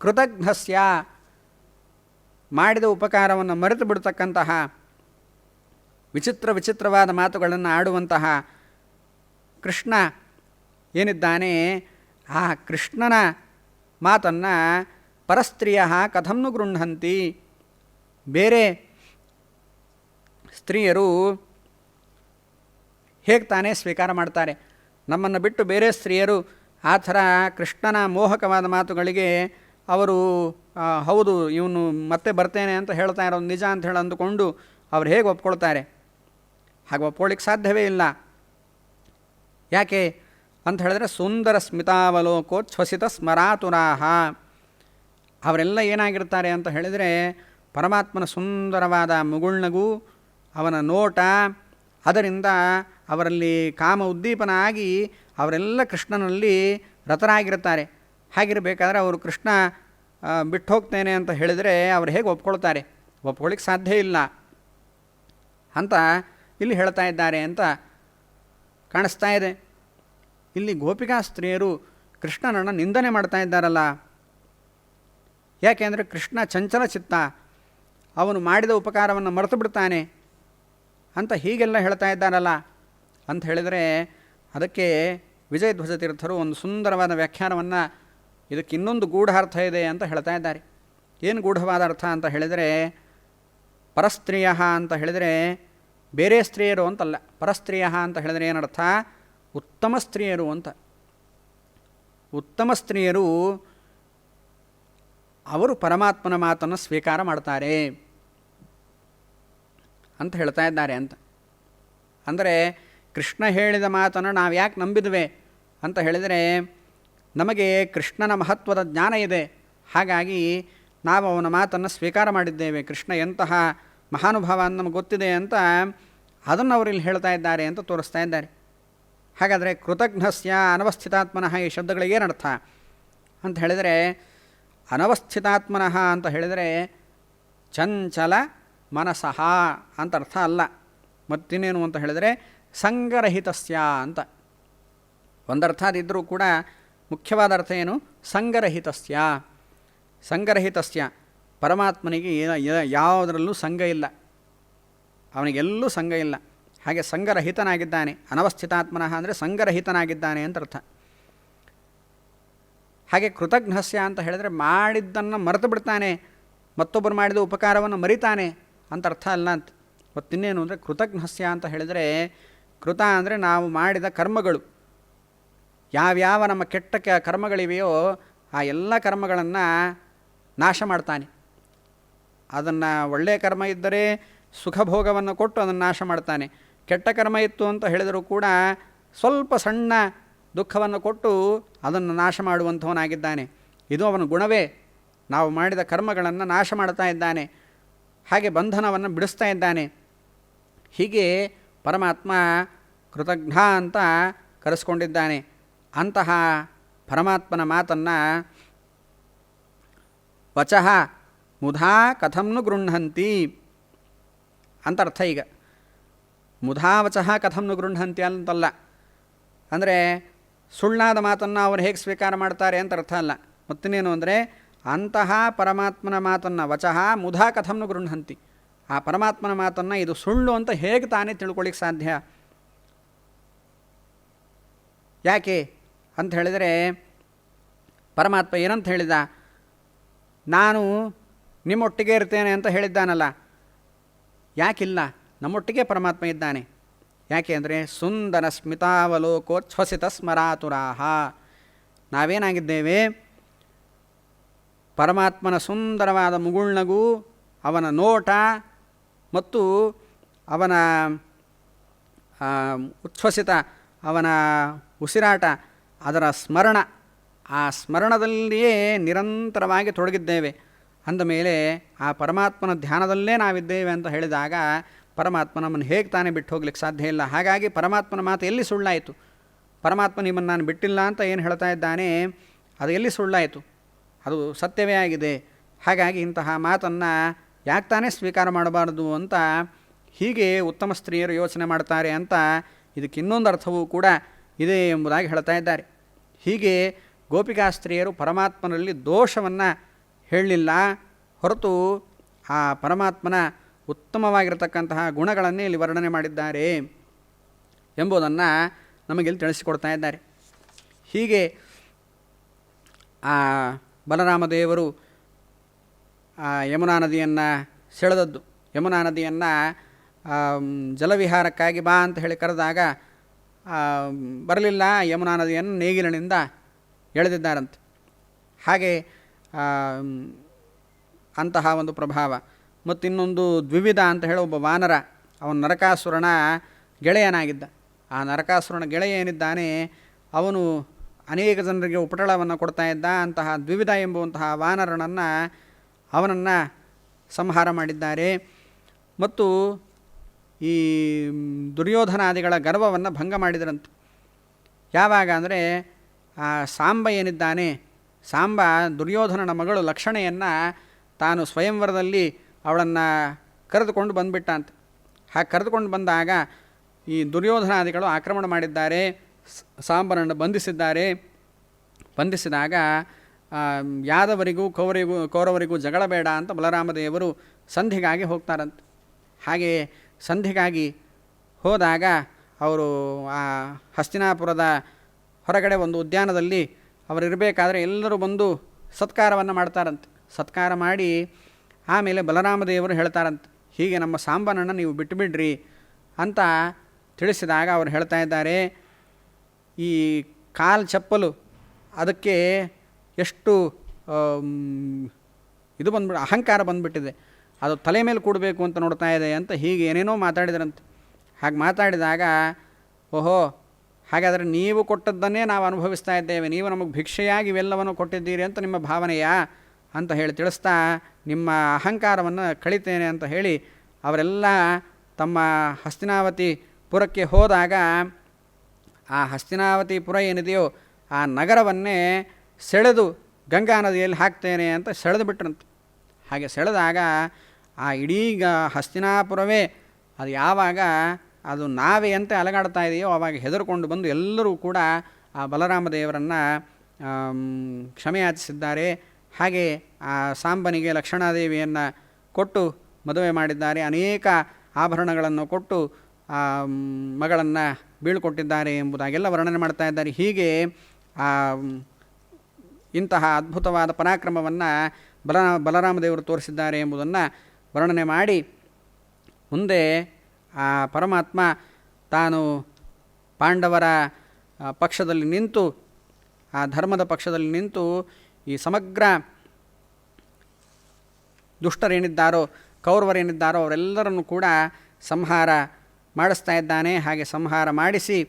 ಕೃತಜ್ಞಸ್ಯ ಮಾಡಿದ ಉಪಕಾರವನ್ನು ಮರೆತು ಬಿಡ್ತಕ್ಕಂತಹ ವಿಚಿತ್ರವಾದ ಮಾತುಗಳನ್ನು ಆಡುವಂತಹ ಕೃಷ್ಣ ಏನಿದ್ದಾನೆ, ಆ ಕೃಷ್ಣನ ಮಾತನ್ನು ಪರಸ್ತ್ರೀಯ ಕಥಂ ನು ಗೃಹಂತಿ, ಬೇರೆ ಸ್ತ್ರೀಯರು ಹೇಗೆ ತಾನೇ ಸ್ವೀಕಾರ ಮಾಡ್ತಾರೆ? ನಮ್ಮನ್ನು ಬಿಟ್ಟು ಬೇರೆ ಸ್ತ್ರೀಯರು ಆ ಥರ ಕೃಷ್ಣನ ಮೋಹಕವಾದ ಮಾತುಗಳಿಗೆ ಅವರು ಹೌದು ಇವನು ಮತ್ತೆ ಬರ್ತೇನೆ ಅಂತ ಹೇಳ್ತಾ ಇರೋದು ನಿಜ ಅಂತ ಹೇಳಿ ಅಂದುಕೊಂಡು ಅವ್ರು ಹೇಗೆ ಒಪ್ಕೊಳ್ತಾರೆ? ಹಾಗೆ ಒಪ್ಕೊಳ್ಳಿಕ್ಕೆ ಸಾಧ್ಯವೇ ಇಲ್ಲ. ಯಾಕೆ ಅಂತ ಹೇಳಿದ್ರೆ ಸುಂದರ ಸ್ಮಿತಾವಲೋಕೋಚ್ಛ್ವಸಿತ ಸ್ಮರಾತುರಾಹ. ಅವರೆಲ್ಲ ಏನಾಗಿರ್ತಾರೆ ಅಂತ ಹೇಳಿದರೆ ಪರಮಾತ್ಮನ ಸುಂದರವಾದ ಮುಗುಳ್ನಗು, ಅವನ ನೋಟ, ಅದರಿಂದ ಅವರಲ್ಲಿ ಕಾಮ ಉದ್ದೀಪನ ಆಗಿ ಅವರೆಲ್ಲ ಕೃಷ್ಣನಲ್ಲಿ ರತರಾಗಿರ್ತಾರೆ. ಹಾಗಿರಬೇಕಾದ್ರೆ ಅವರು ಕೃಷ್ಣ ಬಿಟ್ಟು ಹೋಗ್ತೇನೆ ಅಂತ ಹೇಳಿದರೆ ಅವ್ರು ಹೇಗೆ ಒಪ್ಕೊಳ್ತಾರೆ? ಒಪ್ಕೊಳ್ಳಿಕ್ಕೆ ಸಾಧ್ಯ ಇಲ್ಲ ಅಂತ ಇಲ್ಲಿ ಹೇಳ್ತಾ ಇದ್ದಾರೆ ಅಂತ ಕಾಣಿಸ್ತಾ ಇದೆ. ಇಲ್ಲಿ ಗೋಪಿಕಾ ಸ್ತ್ರೀಯರು ಕೃಷ್ಣನನ್ನು ನಿಂದನೆ ಮಾಡ್ತಾ ಇದ್ದಾರಲ್ಲ. ಯಾಕೆ ಅಂದರೆ ಕೃಷ್ಣ ಚಂಚಲ ಚಿತ್ತ, ಅವನು ಮಾಡಿದ ಉಪಕಾರವನ್ನು ಮರೆತು ಬಿಡ್ತಾನೆ ಅಂತ ಹೀಗೆಲ್ಲ ಹೇಳ್ತಾ ಇದ್ದಾರಲ್ಲ ಅಂತ ಹೇಳಿದರೆ ಅದಕ್ಕೆ ವಿಜಯಧ್ವಜ ತೀರ್ಥರು ಒಂದು ಸುಂದರವಾದ ವ್ಯಾಖ್ಯಾನವನ್ನು, ಇದಕ್ಕೆ ಇನ್ನೊಂದು ಗೂಢಾರ್ಥ ಇದೆ ಅಂತ ಹೇಳ್ತಾ ಇದ್ದಾರೆ. ಏನು ಗೂಢವಾದ ಅರ್ಥ ಅಂತ ಹೇಳಿದರೆ, ಪರಸ್ತ್ರೀಯ ಅಂತ ಹೇಳಿದರೆ ಬೇರೆ ಸ್ತ್ರೀಯರು ಅಂತಲ್ಲ. ಪರಸ್ತ್ರೀಯ ಅಂತ ಹೇಳಿದರೆ ಏನರ್ಥ? ಉತ್ತಮ ಸ್ತ್ರೀಯರು ಅಂತ. ಉತ್ತಮ ಸ್ತ್ರೀಯರು ಅವರು ಪರಮಾತ್ಮನ ಮಾತನ್ನು ಸ್ವೀಕಾರ ಮಾಡ್ತಾರೆ ಅಂತ ಹೇಳ್ತಾ ಇದ್ದಾರೆ ಅಂತ. ಅಂದರೆ ಕೃಷ್ಣ ಹೇಳಿದ ಮಾತನ್ನು ನಾವು ಯಾಕೆ ನಂಬಿದ್ವಿ ಅಂತ ಹೇಳಿದರೆ ನಮಗೆ ಕೃಷ್ಣನ ಮಹತ್ವದ ಜ್ಞಾನ ಇದೆ, ಹಾಗಾಗಿ ನಾವು ಅವನ ಮಾತನ್ನು ಸ್ವೀಕಾರ ಮಾಡಿದ್ದೇವೆ. ಕೃಷ್ಣ ಎಂತಹ ಮಹಾನುಭಾವ ಅಂತ ನಮಗೆ ಗೊತ್ತಿದೆ ಅಂತ ಅದನ್ನು ಅವರು ಇಲ್ಲಿ ಹೇಳ್ತಾ ಇದ್ದಾರೆ ಅಂತ ತೋರಿಸ್ತಾ ಇದ್ದಾರೆ. ಹಾಗಾದರೆ ಕೃತಜ್ಞಸ್ಯ ಅನವಸ್ಥಿತಾತ್ಮನಃ ಈ ಶಬ್ದಗಳಿಗೆ ಏನರ್ಥ ಅಂತ ಹೇಳಿದರೆ, ಅನವಸ್ಥಿತಾತ್ಮನಃ ಅಂತ ಹೇಳಿದರೆ ಚಂಚಲ ಮನಸಃ ಅಂತ ಅರ್ಥ ಅಲ್ಲ. ಮತ್ತಿನ್ನೇನು ಅಂತ ಹೇಳಿದರೆ ಸಂಗರಹಿತಸ್ಯ ಅಂತ ಒಂದರ್ಥ ಅದಿದ್ದರೂ ಕೂಡ ಮುಖ್ಯವಾದ ಅರ್ಥ ಏನು? ಸಂಗರಹಿತಸ್ಯ. ಸಂಗರಹಿತಸ್ಯ ಪರಮಾತ್ಮನಿಗೆ ಯಾವುದರಲ್ಲೂ ಸಂಗ ಇಲ್ಲ, ಅವನಿಗೆಲ್ಲೂ ಸಂಗ ಇಲ್ಲ. ಹಾಗೆ ಸಂಗರಹಿತನಾಗಿದ್ದಾನೆ. ಅನವಸ್ಥಿತಾತ್ಮನಃ ಅಂದರೆ ಸಂಗರಹಿತನಾಗಿದ್ದಾನೆ ಅಂತ ಅರ್ಥ. ಹಾಗೆ ಕೃತಜ್ಞಸ್ಯ ಅಂತ ಹೇಳಿದರೆ ಮಾಡಿದ್ದನ್ನು ಮರೆತು ಬಿಡ್ತಾನೆ, ಮತ್ತೊಬ್ಬರು ಮಾಡಿದ ಉಪಕಾರವನ್ನು ಮರಿತಾನೆ ಅಂತ ಅರ್ಥ ಅಲ್ಲ ಅಂತ. ಮತ್ತಿನ್ನೇನು ಅಂದರೆ ಕೃತಜ್ಞಸ್ಯ ಅಂತ ಹೇಳಿದರೆ, ಕೃತ ಅಂದರೆ ನಾವು ಮಾಡಿದ ಕರ್ಮಗಳು, ಯಾವ್ಯಾವ ನಮ್ಮ ಕೆಟ್ಟ ಕರ್ಮಗಳಿವೆಯೋ ಆ ಎಲ್ಲ ಕರ್ಮಗಳನ್ನು ನಾಶ ಮಾಡ್ತಾನೆ. ಅದನ್ನು ಒಳ್ಳೆಯ ಕರ್ಮ ಇದ್ದರೆ ಸುಖಭೋಗವನ್ನು ಕೊಟ್ಟು ಅದನ್ನು ನಾಶ ಮಾಡ್ತಾನೆ. ಕೆಟ್ಟ ಕರ್ಮ ಇತ್ತು ಅಂತ ಹೇಳಿದರೂ ಕೂಡ ಸ್ವಲ್ಪ ಸಣ್ಣ ದುಃಖವನ್ನು ಕೊಟ್ಟು ಅದನ್ನು ನಾಶ ಮಾಡುವಂಥವನಾಗಿದ್ದಾನೆ. ಇದು ಅವನ ಗುಣವೇ. ನಾವು ಮಾಡಿದ ಕರ್ಮಗಳನ್ನು ನಾಶ ಮಾಡ್ತಾ ಇದ್ದಾನೆ, ಹಾಗೆ ಬಂಧನವನ್ನು ಬಿಡಿಸ್ತಾ ಇದ್ದಾನೆ. ಹೀಗೆ ಪರಮಾತ್ಮ ಕೃತಜ್ಞ ಅಂತ ಕರೆಸ್ಕೊಂಡಿದ್ದಾನೆ. ಅಂತಹ ಪರಮಾತ್ಮನ ಮಾತನ್ನು ವಚಃ ಮುಧಾ ಕಥಂನು ಗೃಹಂತಿ ಅಂತ ಅರ್ಥ. ಈಗ ಮುಧಾ ವಚಃ ಕಥಂನು ಗೃಹಂತಿ ಅಂತಲ್ಲ, ಅಂದರೆ ಸುಳ್ಳಾದ ಮಾತನ್ನು ಅವರು ಹೇಗೆ ಸ್ವೀಕಾರ ಮಾಡ್ತಾರೆ ಅಂತ ಅರ್ಥ ಅಲ್ಲ. ಮತ್ತಿನ್ನೇನು ಅಂದರೆ ಅಂತಹ ಪರಮಾತ್ಮನ ಮಾತನ್ನು ವಚಃ ಮುಧಾ ಕಥಂನು ಗೃಹಂತಿ, ಆ ಆ ಪರಮಾತ್ಮನ ಮಾತನ್ನು ಇದು ಸುಳ್ಳು ಅಂತ ಹೇಗೆ ತಾನೇ ತಿಳ್ಕೊಳ್ಳಿಕ್ಕೆ ಸಾಧ್ಯ? ಯಾಕೆ ಅಂತ ಹೇಳಿದರೆ ಪರಮಾತ್ಮ ಏನಂತ ಹೇಳಿದ? ನಾನು ನಿಮ್ಮೊಟ್ಟಿಗೆ ಇರ್ತೇನೆ ಅಂತ ಹೇಳಿದ್ದಾನಲ್ಲ. ಯಾಕಿಲ್ಲ? ನಮ್ಮೊಟ್ಟಿಗೆ ಪರಮಾತ್ಮ ಇದ್ದಾನೆ. ಯಾಕೆ ಅಂದರೆ ಸುಂದರ ಸ್ಮಿತಾವಲೋಕೋಚ್ಛ್ವಸಿತ ಸ್ಮರಾತುರಾಹ. ನಾವೇನಾಗಿದ್ದೇವೆ? ಪರಮಾತ್ಮನ ಸುಂದರವಾದ ಮುಗುಳ್ನಗು, ಅವನ ನೋಟ ಮತ್ತು ಅವನ ಉಚ್ಛ್ವಸಿತ ಅವನ ಉಸಿರಾಟ, ಅದರ ಸ್ಮರಣ, ಆ ಸ್ಮರಣದಲ್ಲಿಯೇ ನಿರಂತರವಾಗಿ ತೊಡಗಿದ್ದೇವೆ. ಅಂದಮೇಲೆ ಆ ಪರಮಾತ್ಮನ ಧ್ಯಾನದಲ್ಲೇ ನಾವಿದ್ದೇವೆ ಅಂತ ಹೇಳಿದಾಗ ಪರಮಾತ್ಮ ನಮ್ಮನ್ನು ಹೇಗೆ ತಾನೇ ಬಿಟ್ಟು ಹೋಗ್ಲಿಕ್ಕೆ ಸಾಧ್ಯ ಇಲ್ಲ. ಹಾಗಾಗಿ ಪರಮಾತ್ಮನ ಮಾತು ಎಲ್ಲಿ ಸುಳ್ಳಾಯಿತು? ಪರಮಾತ್ಮ ನಿಮ್ಮನ್ನು ನಾನು ಬಿಟ್ಟಿಲ್ಲ ಅಂತ ಏನು ಹೇಳ್ತಾ ಇದ್ದಾನೆ, ಅದು ಎಲ್ಲಿ ಸುಳ್ಳಾಯಿತು? ಅದು ಸತ್ಯವೇ ಆಗಿದೆ. ಹಾಗಾಗಿ ಇಂತಹ ಮಾತನ್ನು ಯಾಕೆ ತಾನೇ ಸ್ವೀಕಾರ ಮಾಡಬಾರ್ದು ಅಂತ ಹೀಗೆ ಉತ್ತಮ ಸ್ತ್ರೀಯರು ಯೋಚನೆ ಮಾಡ್ತಾರೆ ಅಂತ ಇದಕ್ಕೆ ಇನ್ನೊಂದು ಅರ್ಥವೂ ಕೂಡ ಇದೆ ಎಂಬುದಾಗಿ ಹೇಳ್ತಾ ಇದ್ದಾರೆ. ಹೀಗೆ ಗೋಪಿಕಾ ಸ್ತ್ರೀಯರು ಪರಮಾತ್ಮನಲ್ಲಿ ದೋಷವನ್ನು ಹೇಳಲಿಲ್ಲ, ಹೊರತು ಆ ಪರಮಾತ್ಮನ ಉತ್ತಮವಾಗಿರತಕ್ಕಂತಹ ಗುಣಗಳನ್ನೇ ಇಲ್ಲಿ ವರ್ಣನೆ ಮಾಡಿದ್ದಾರೆ ಎಂಬುದನ್ನು ನಮಗಿಲ್ಲಿ ತಿಳಿಸಿಕೊಡ್ತಾ ಇದ್ದಾರೆ. ಹೀಗೆ ಆ ಬಲರಾಮದೇವರು ಆ ಯಮುನಾ ನದಿಯನ್ನು ಸೆಳೆದದ್ದು. ಯಮುನಾ ನದಿಯನ್ನು ಜಲವಿಹಾರಕ್ಕಾಗಿ ಬಾ ಅಂತ ಹೇಳಿ ಕರೆದಾಗ ಬರಲಿಲ್ಲ. ಯಮುನಾ ನದಿಯನ್ನು ನೇಗಿಲಿನಿಂದ ಎಳೆದಿದ್ದಾರಂತೆ. ಹಾಗೆ ಅಂತಹ ಒಂದು ಪ್ರಭಾವ. ಮತ್ತು ಇನ್ನೊಂದು ದ್ವಿವಿಧ ಅಂತ ಹೇಳಿ ಒಬ್ಬ ವಾನರ, ಅವನು ನರಕಾಸುರನ ಗೆಳೆಯನಾಗಿದ್ದ. ಆ ನರಕಾಸುರನ ಗೆಳೆಯ ಏನಿದ್ದಾನೆ ಅವನು ಅನೇಕ ಜನರಿಗೆ ಉಪಟಳವನ್ನು ಕೊಡ್ತಾ ಇದ್ದ. ಅಂತಹ ದ್ವಿವಿಧ ಎಂಬುವಂತಹ ವಾನರನನ್ನು ಅವನನ್ನು ಸಂಹಾರ ಮಾಡಿದ್ದಾರೆ. ಮತ್ತು ಈ ದುರ್ಯೋಧನಾದಿಗಳ ಗರ್ವವನ್ನು ಭಂಗ ಮಾಡಿದರಂತೆ. ಯಾವಾಗ ಅಂದರೆ ಆ ಸಾಂಬ ಏನಿದ್ದಾನೆ, ಸಾಂಬ ದುರ್ಯೋಧನನ ಮಗಳು ಲಕ್ಷಣೆಯನ್ನು ತಾನು ಸ್ವಯಂವರದಲ್ಲಿ ಅವಳನ್ನು ಕರೆದುಕೊಂಡು ಬಂದುಬಿಟ್ಟ ಅಂತ. ಹಾಗೆ ಕರೆದುಕೊಂಡು ಬಂದಾಗ ಈ ದುರ್ಯೋಧನಾದಿಗಳು ಆಕ್ರಮಣ ಮಾಡಿದ್ದಾರೆ, ಸಾಂಬನನ್ನು ಬಂಧಿಸಿದ್ದಾರೆ. ಬಂಧಿಸಿದಾಗ ಯಾದವರಿಗೂ ಕೌರವರಿಗೂ ಜಗಳ ಬೇಡ ಅಂತ ಬಲರಾಮದೇವರು ಸಂಧಿಗಾಗಿ ಹೋಗ್ತಾರಂತೆ. ಹಾಗೆ ಸಂಧಿಗಾಗಿ ಹೋದಾಗ ಅವರು ಆ ಹಸ್ತಿನಾಪುರದ ಹೊರಗಡೆ ಒಂದು ಉದ್ಯಾನದಲ್ಲಿ ಅವರಿರಬೇಕಾದ್ರೆ ಎಲ್ಲರೂ ಬಂದು ಸತ್ಕಾರವನ್ನು ಮಾಡ್ತಾರಂತೆ. ಸತ್ಕಾರ ಮಾಡಿ ಆಮೇಲೆ ಬಲರಾಮದೇವರು ಹೇಳ್ತಾರಂತೆ, ಹೀಗೆ ನಮ್ಮ ಸಾಂಬನನ್ನು ನೀವು ಬಿಟ್ಟುಬಿಡ್ರಿ ಅಂತ ತಿಳಿಸಿದಾಗ ಅವರು ಹೇಳ್ತಾ ಇದ್ದಾರೆ, ಈ ಕಾಲು ಚಪ್ಪಲು ಅದಕ್ಕೆ ಎಷ್ಟು ಇದು ಅಹಂಕಾರ ಬಂದುಬಿಟ್ಟಿದೆ, ಅದು ತಲೆ ಮೇಲೆ ಕೂಡಬೇಕು ಅಂತ ನೋಡ್ತಾ ಇದೆ ಅಂತ ಹೀಗೆ ಏನೇನೋ ಮಾತಾಡಿದ್ರಂತೆ. ಹಾಗೆ ಮಾತಾಡಿದಾಗ, ಓಹೋ ಹಾಗಾದರೆ ನೀವು ಕೊಟ್ಟದ್ದನ್ನೇ ನಾವು ಅನುಭವಿಸ್ತಾ ಇದ್ದೇವೆ, ನೀವು ನಮಗೆ ಭಿಕ್ಷೆಯಾಗಿ ಇವೆಲ್ಲವನ್ನು ಕೊಟ್ಟಿದ್ದೀರಿ ಅಂತ ನಿಮ್ಮ ಭಾವನೆಯಾ ಅಂತ ಹೇಳಿ ತಿಳಿಸ್ತಾ, ನಿಮ್ಮ ಅಹಂಕಾರವನ್ನು ಕಳಿತೇನೆ ಅಂತ ಹೇಳಿ ಅವರೆಲ್ಲ ತಮ್ಮ ಹಸ್ತಿನಾವತಿ ಪುರಕ್ಕೆ ಹೋದಾಗ ಆ ಹಸ್ತಿನಾವತಿ ಪುರ ಏನಿದೆಯೋ ಆ ನಗರವನ್ನೇ ಸೆಳೆದು ಗಂಗಾ ನದಿಯಲ್ಲಿ ಹಾಕ್ತೇನೆ ಅಂತ ಸೆಳೆದು ಬಿಟ್ರಂತೆ. ಹಾಗೆ ಸೆಳೆದಾಗ ಆ ಇಡೀ ಹಸ್ತಿನಾಪುರವೇ ಅದು ಯಾವಾಗ ಅದು ನಾವೇ ಅಂತ ಅಲಗಾಡ್ತಾ ಇದೆಯೋ ಆವಾಗ ಹೆದರ್ಕೊಂಡು ಬಂದು ಎಲ್ಲರೂ ಕೂಡ ಆ ಬಲರಾಮದೇವರನ್ನು ಕ್ಷಮೆಯಾಚಿಸಿದ್ದಾರೆ. ಹಾಗೆ ಆ ಸಾಂಬನಿಗೆ ಲಕ್ಷಣಾದೇವಿಯನ್ನು ಕೊಟ್ಟು ಮದುವೆ ಮಾಡಿದ್ದಾರೆ. ಅನೇಕ ಆಭರಣಗಳನ್ನು ಕೊಟ್ಟು ಆ ಮಗಳನ್ನು ಬೀಳ್ಕೊಟ್ಟಿದ್ದಾರೆ ಎಂಬುದಾಗೆಲ್ಲ ವರ್ಣನೆ ಮಾಡ್ತಾ ಇದ್ದಾರೆ. ಹೀಗೆ ಇಂತಹ ಅದ್ಭುತವಾದ ಪರಾಕ್ರಮವನ್ನು ಬಲರಾಮದೇವರು ತೋರಿಸಿದ್ದಾರೆ ಎಂಬುದನ್ನು ವರ್ಣನೆ ಮಾಡಿ ಮುಂದೆ ಆ ಪರಮಾತ್ಮ ತಾನು ಪಾಂಡವರ ಪಕ್ಷದಲ್ಲಿ ನಿಂತು, ಆ ಧರ್ಮದ ಪಕ್ಷದಲ್ಲಿ ನಿಂತು ಈ ಸಮಗ್ರ ದುಷ್ಟರೇನಿದ್ದಾರೋ ಕೌರವರೇನಿದ್ದಾರೋ ಅವರೆಲ್ಲರನ್ನು ಕೂಡ ಸಂಹಾರ ಮಾಡಿಸ್ತಾ ಇದ್ದಾನೆ. ಹಾಗೆ ಸಂಹಾರ ಮಾಡಿಸಿ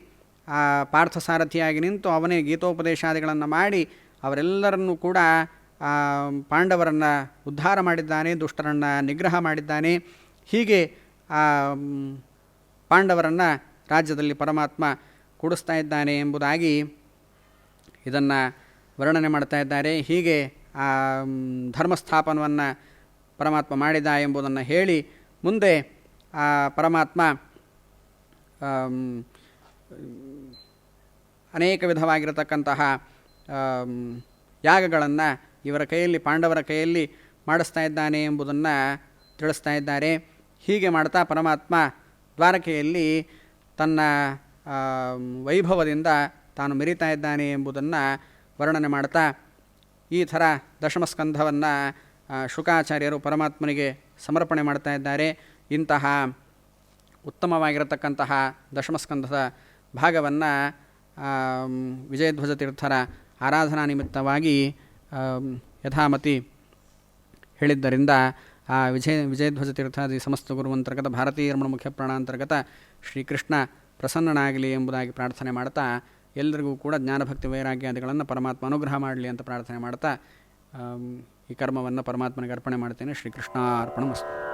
ಆ ಪಾರ್ಥಸಾರಥಿಯಾಗಿ ನಿಂತು ಅವನೇ ಗೀತೋಪದೇಶಾದಿಗಳನ್ನು ಮಾಡಿ ಅವರೆಲ್ಲರನ್ನೂ ಕೂಡ ಪಾಂಡವರನ್ನು ಉದ್ಧಾರ ಮಾಡಿದ್ದಾನೆ, ದುಷ್ಟರನ್ನು ನಿಗ್ರಹ ಮಾಡಿದ್ದಾನೆ. ಹೀಗೆ ಆ ಪಾಂಡವರನ್ನು ರಾಜ್ಯದಲ್ಲಿ ಪರಮಾತ್ಮ ಕೂಡಿಸ್ತಾ ಇದ್ದಾನೆ ಎಂಬುದಾಗಿ ಇದನ್ನು ವರ್ಣನೆ ಮಾಡ್ತಾ ಇದ್ದಾರೆ. ಹೀಗೆ ಆ ಧರ್ಮಸ್ಥಾಪನವನ್ನು ಪರಮಾತ್ಮ ಮಾಡಿದ ಎಂಬುದನ್ನು ಹೇಳಿ ಮುಂದೆ ಆ ಪರಮಾತ್ಮ ಅನೇಕ ವಿಧವಾಗಿರತಕ್ಕಂತಹ ಯಾಗಗಳನ್ನು ಇವರ ಕೈಯಲ್ಲಿ ಪಾಂಡವರ ಕೈಯಲ್ಲಿ ಮಾಡಿಸ್ತಾ ಇದ್ದಾನೆ ಎಂಬುದನ್ನು ತಿಳಿಸ್ತಾ ಇದ್ದಾರೆ. ಹೀಗೆ ಮಾಡ್ತಾ ಪರಮಾತ್ಮ ದ್ವಾರಕೆಯಲ್ಲಿ ತನ್ನ ವೈಭವದಿಂದ ತಾನು ಮೆರೀತಾ ಇದ್ದಾನೆ ಎಂಬುದನ್ನು ವರ್ಣನೆ ಮಾಡ್ತಾ ಈ ಥರ ದಶಮಸ್ಕಂಧವನ್ನು ಶುಕಾಚಾರ್ಯರು ಪರಮಾತ್ಮನಿಗೆ ಸಮರ್ಪಣೆ ಮಾಡ್ತಾ ಇದ್ದಾರೆ. ಇಂತಹ ಉತ್ತಮವಾಗಿರತಕ್ಕಂತಹ ದಶಮಸ್ಕಂಧದ ಭಾಗವನ್ನು ವಿಜಯಧ್ವಜ ತೀರ್ಥರ ಆರಾಧನಾ ನಿಮಿತ್ತವಾಗಿ ಯಥಾಮತಿ ಹೇಳಿದ್ದರಿಂದ ಆ ವಿಜಯಧ್ವಜ ತೀರ್ಥಾದಿ ಸಮಸ್ತ ಗುರುವಂತರ್ಗತ ಭಾರತೀಯ ರಮಣ ಮುಖ್ಯ ಪ್ರಾಣಾಂತರ್ಗತ ಶ್ರೀಕೃಷ್ಣ ಪ್ರಸನ್ನನಾಗಲಿ ಎಂಬುದಾಗಿ ಪ್ರಾರ್ಥನೆ ಮಾಡ್ತಾ ಎಲ್ಲರಿಗೂ ಕೂಡ ಜ್ಞಾನಭಕ್ತಿ ವೈರಾಗ್ಯಾದಿಗಳನ್ನು ಪರಮಾತ್ಮ ಅನುಗ್ರಹ ಮಾಡಲಿ ಅಂತ ಪ್ರಾರ್ಥನೆ ಮಾಡ್ತಾ ಈ ಕರ್ಮವನ್ನು ಪರಮಾತ್ಮನಿಗೆ ಅರ್ಪಣೆ ಮಾಡ್ತೇನೆ. ಶ್ರೀಕೃಷ್ಣಾರ್ಪಣಮಸ್ತು.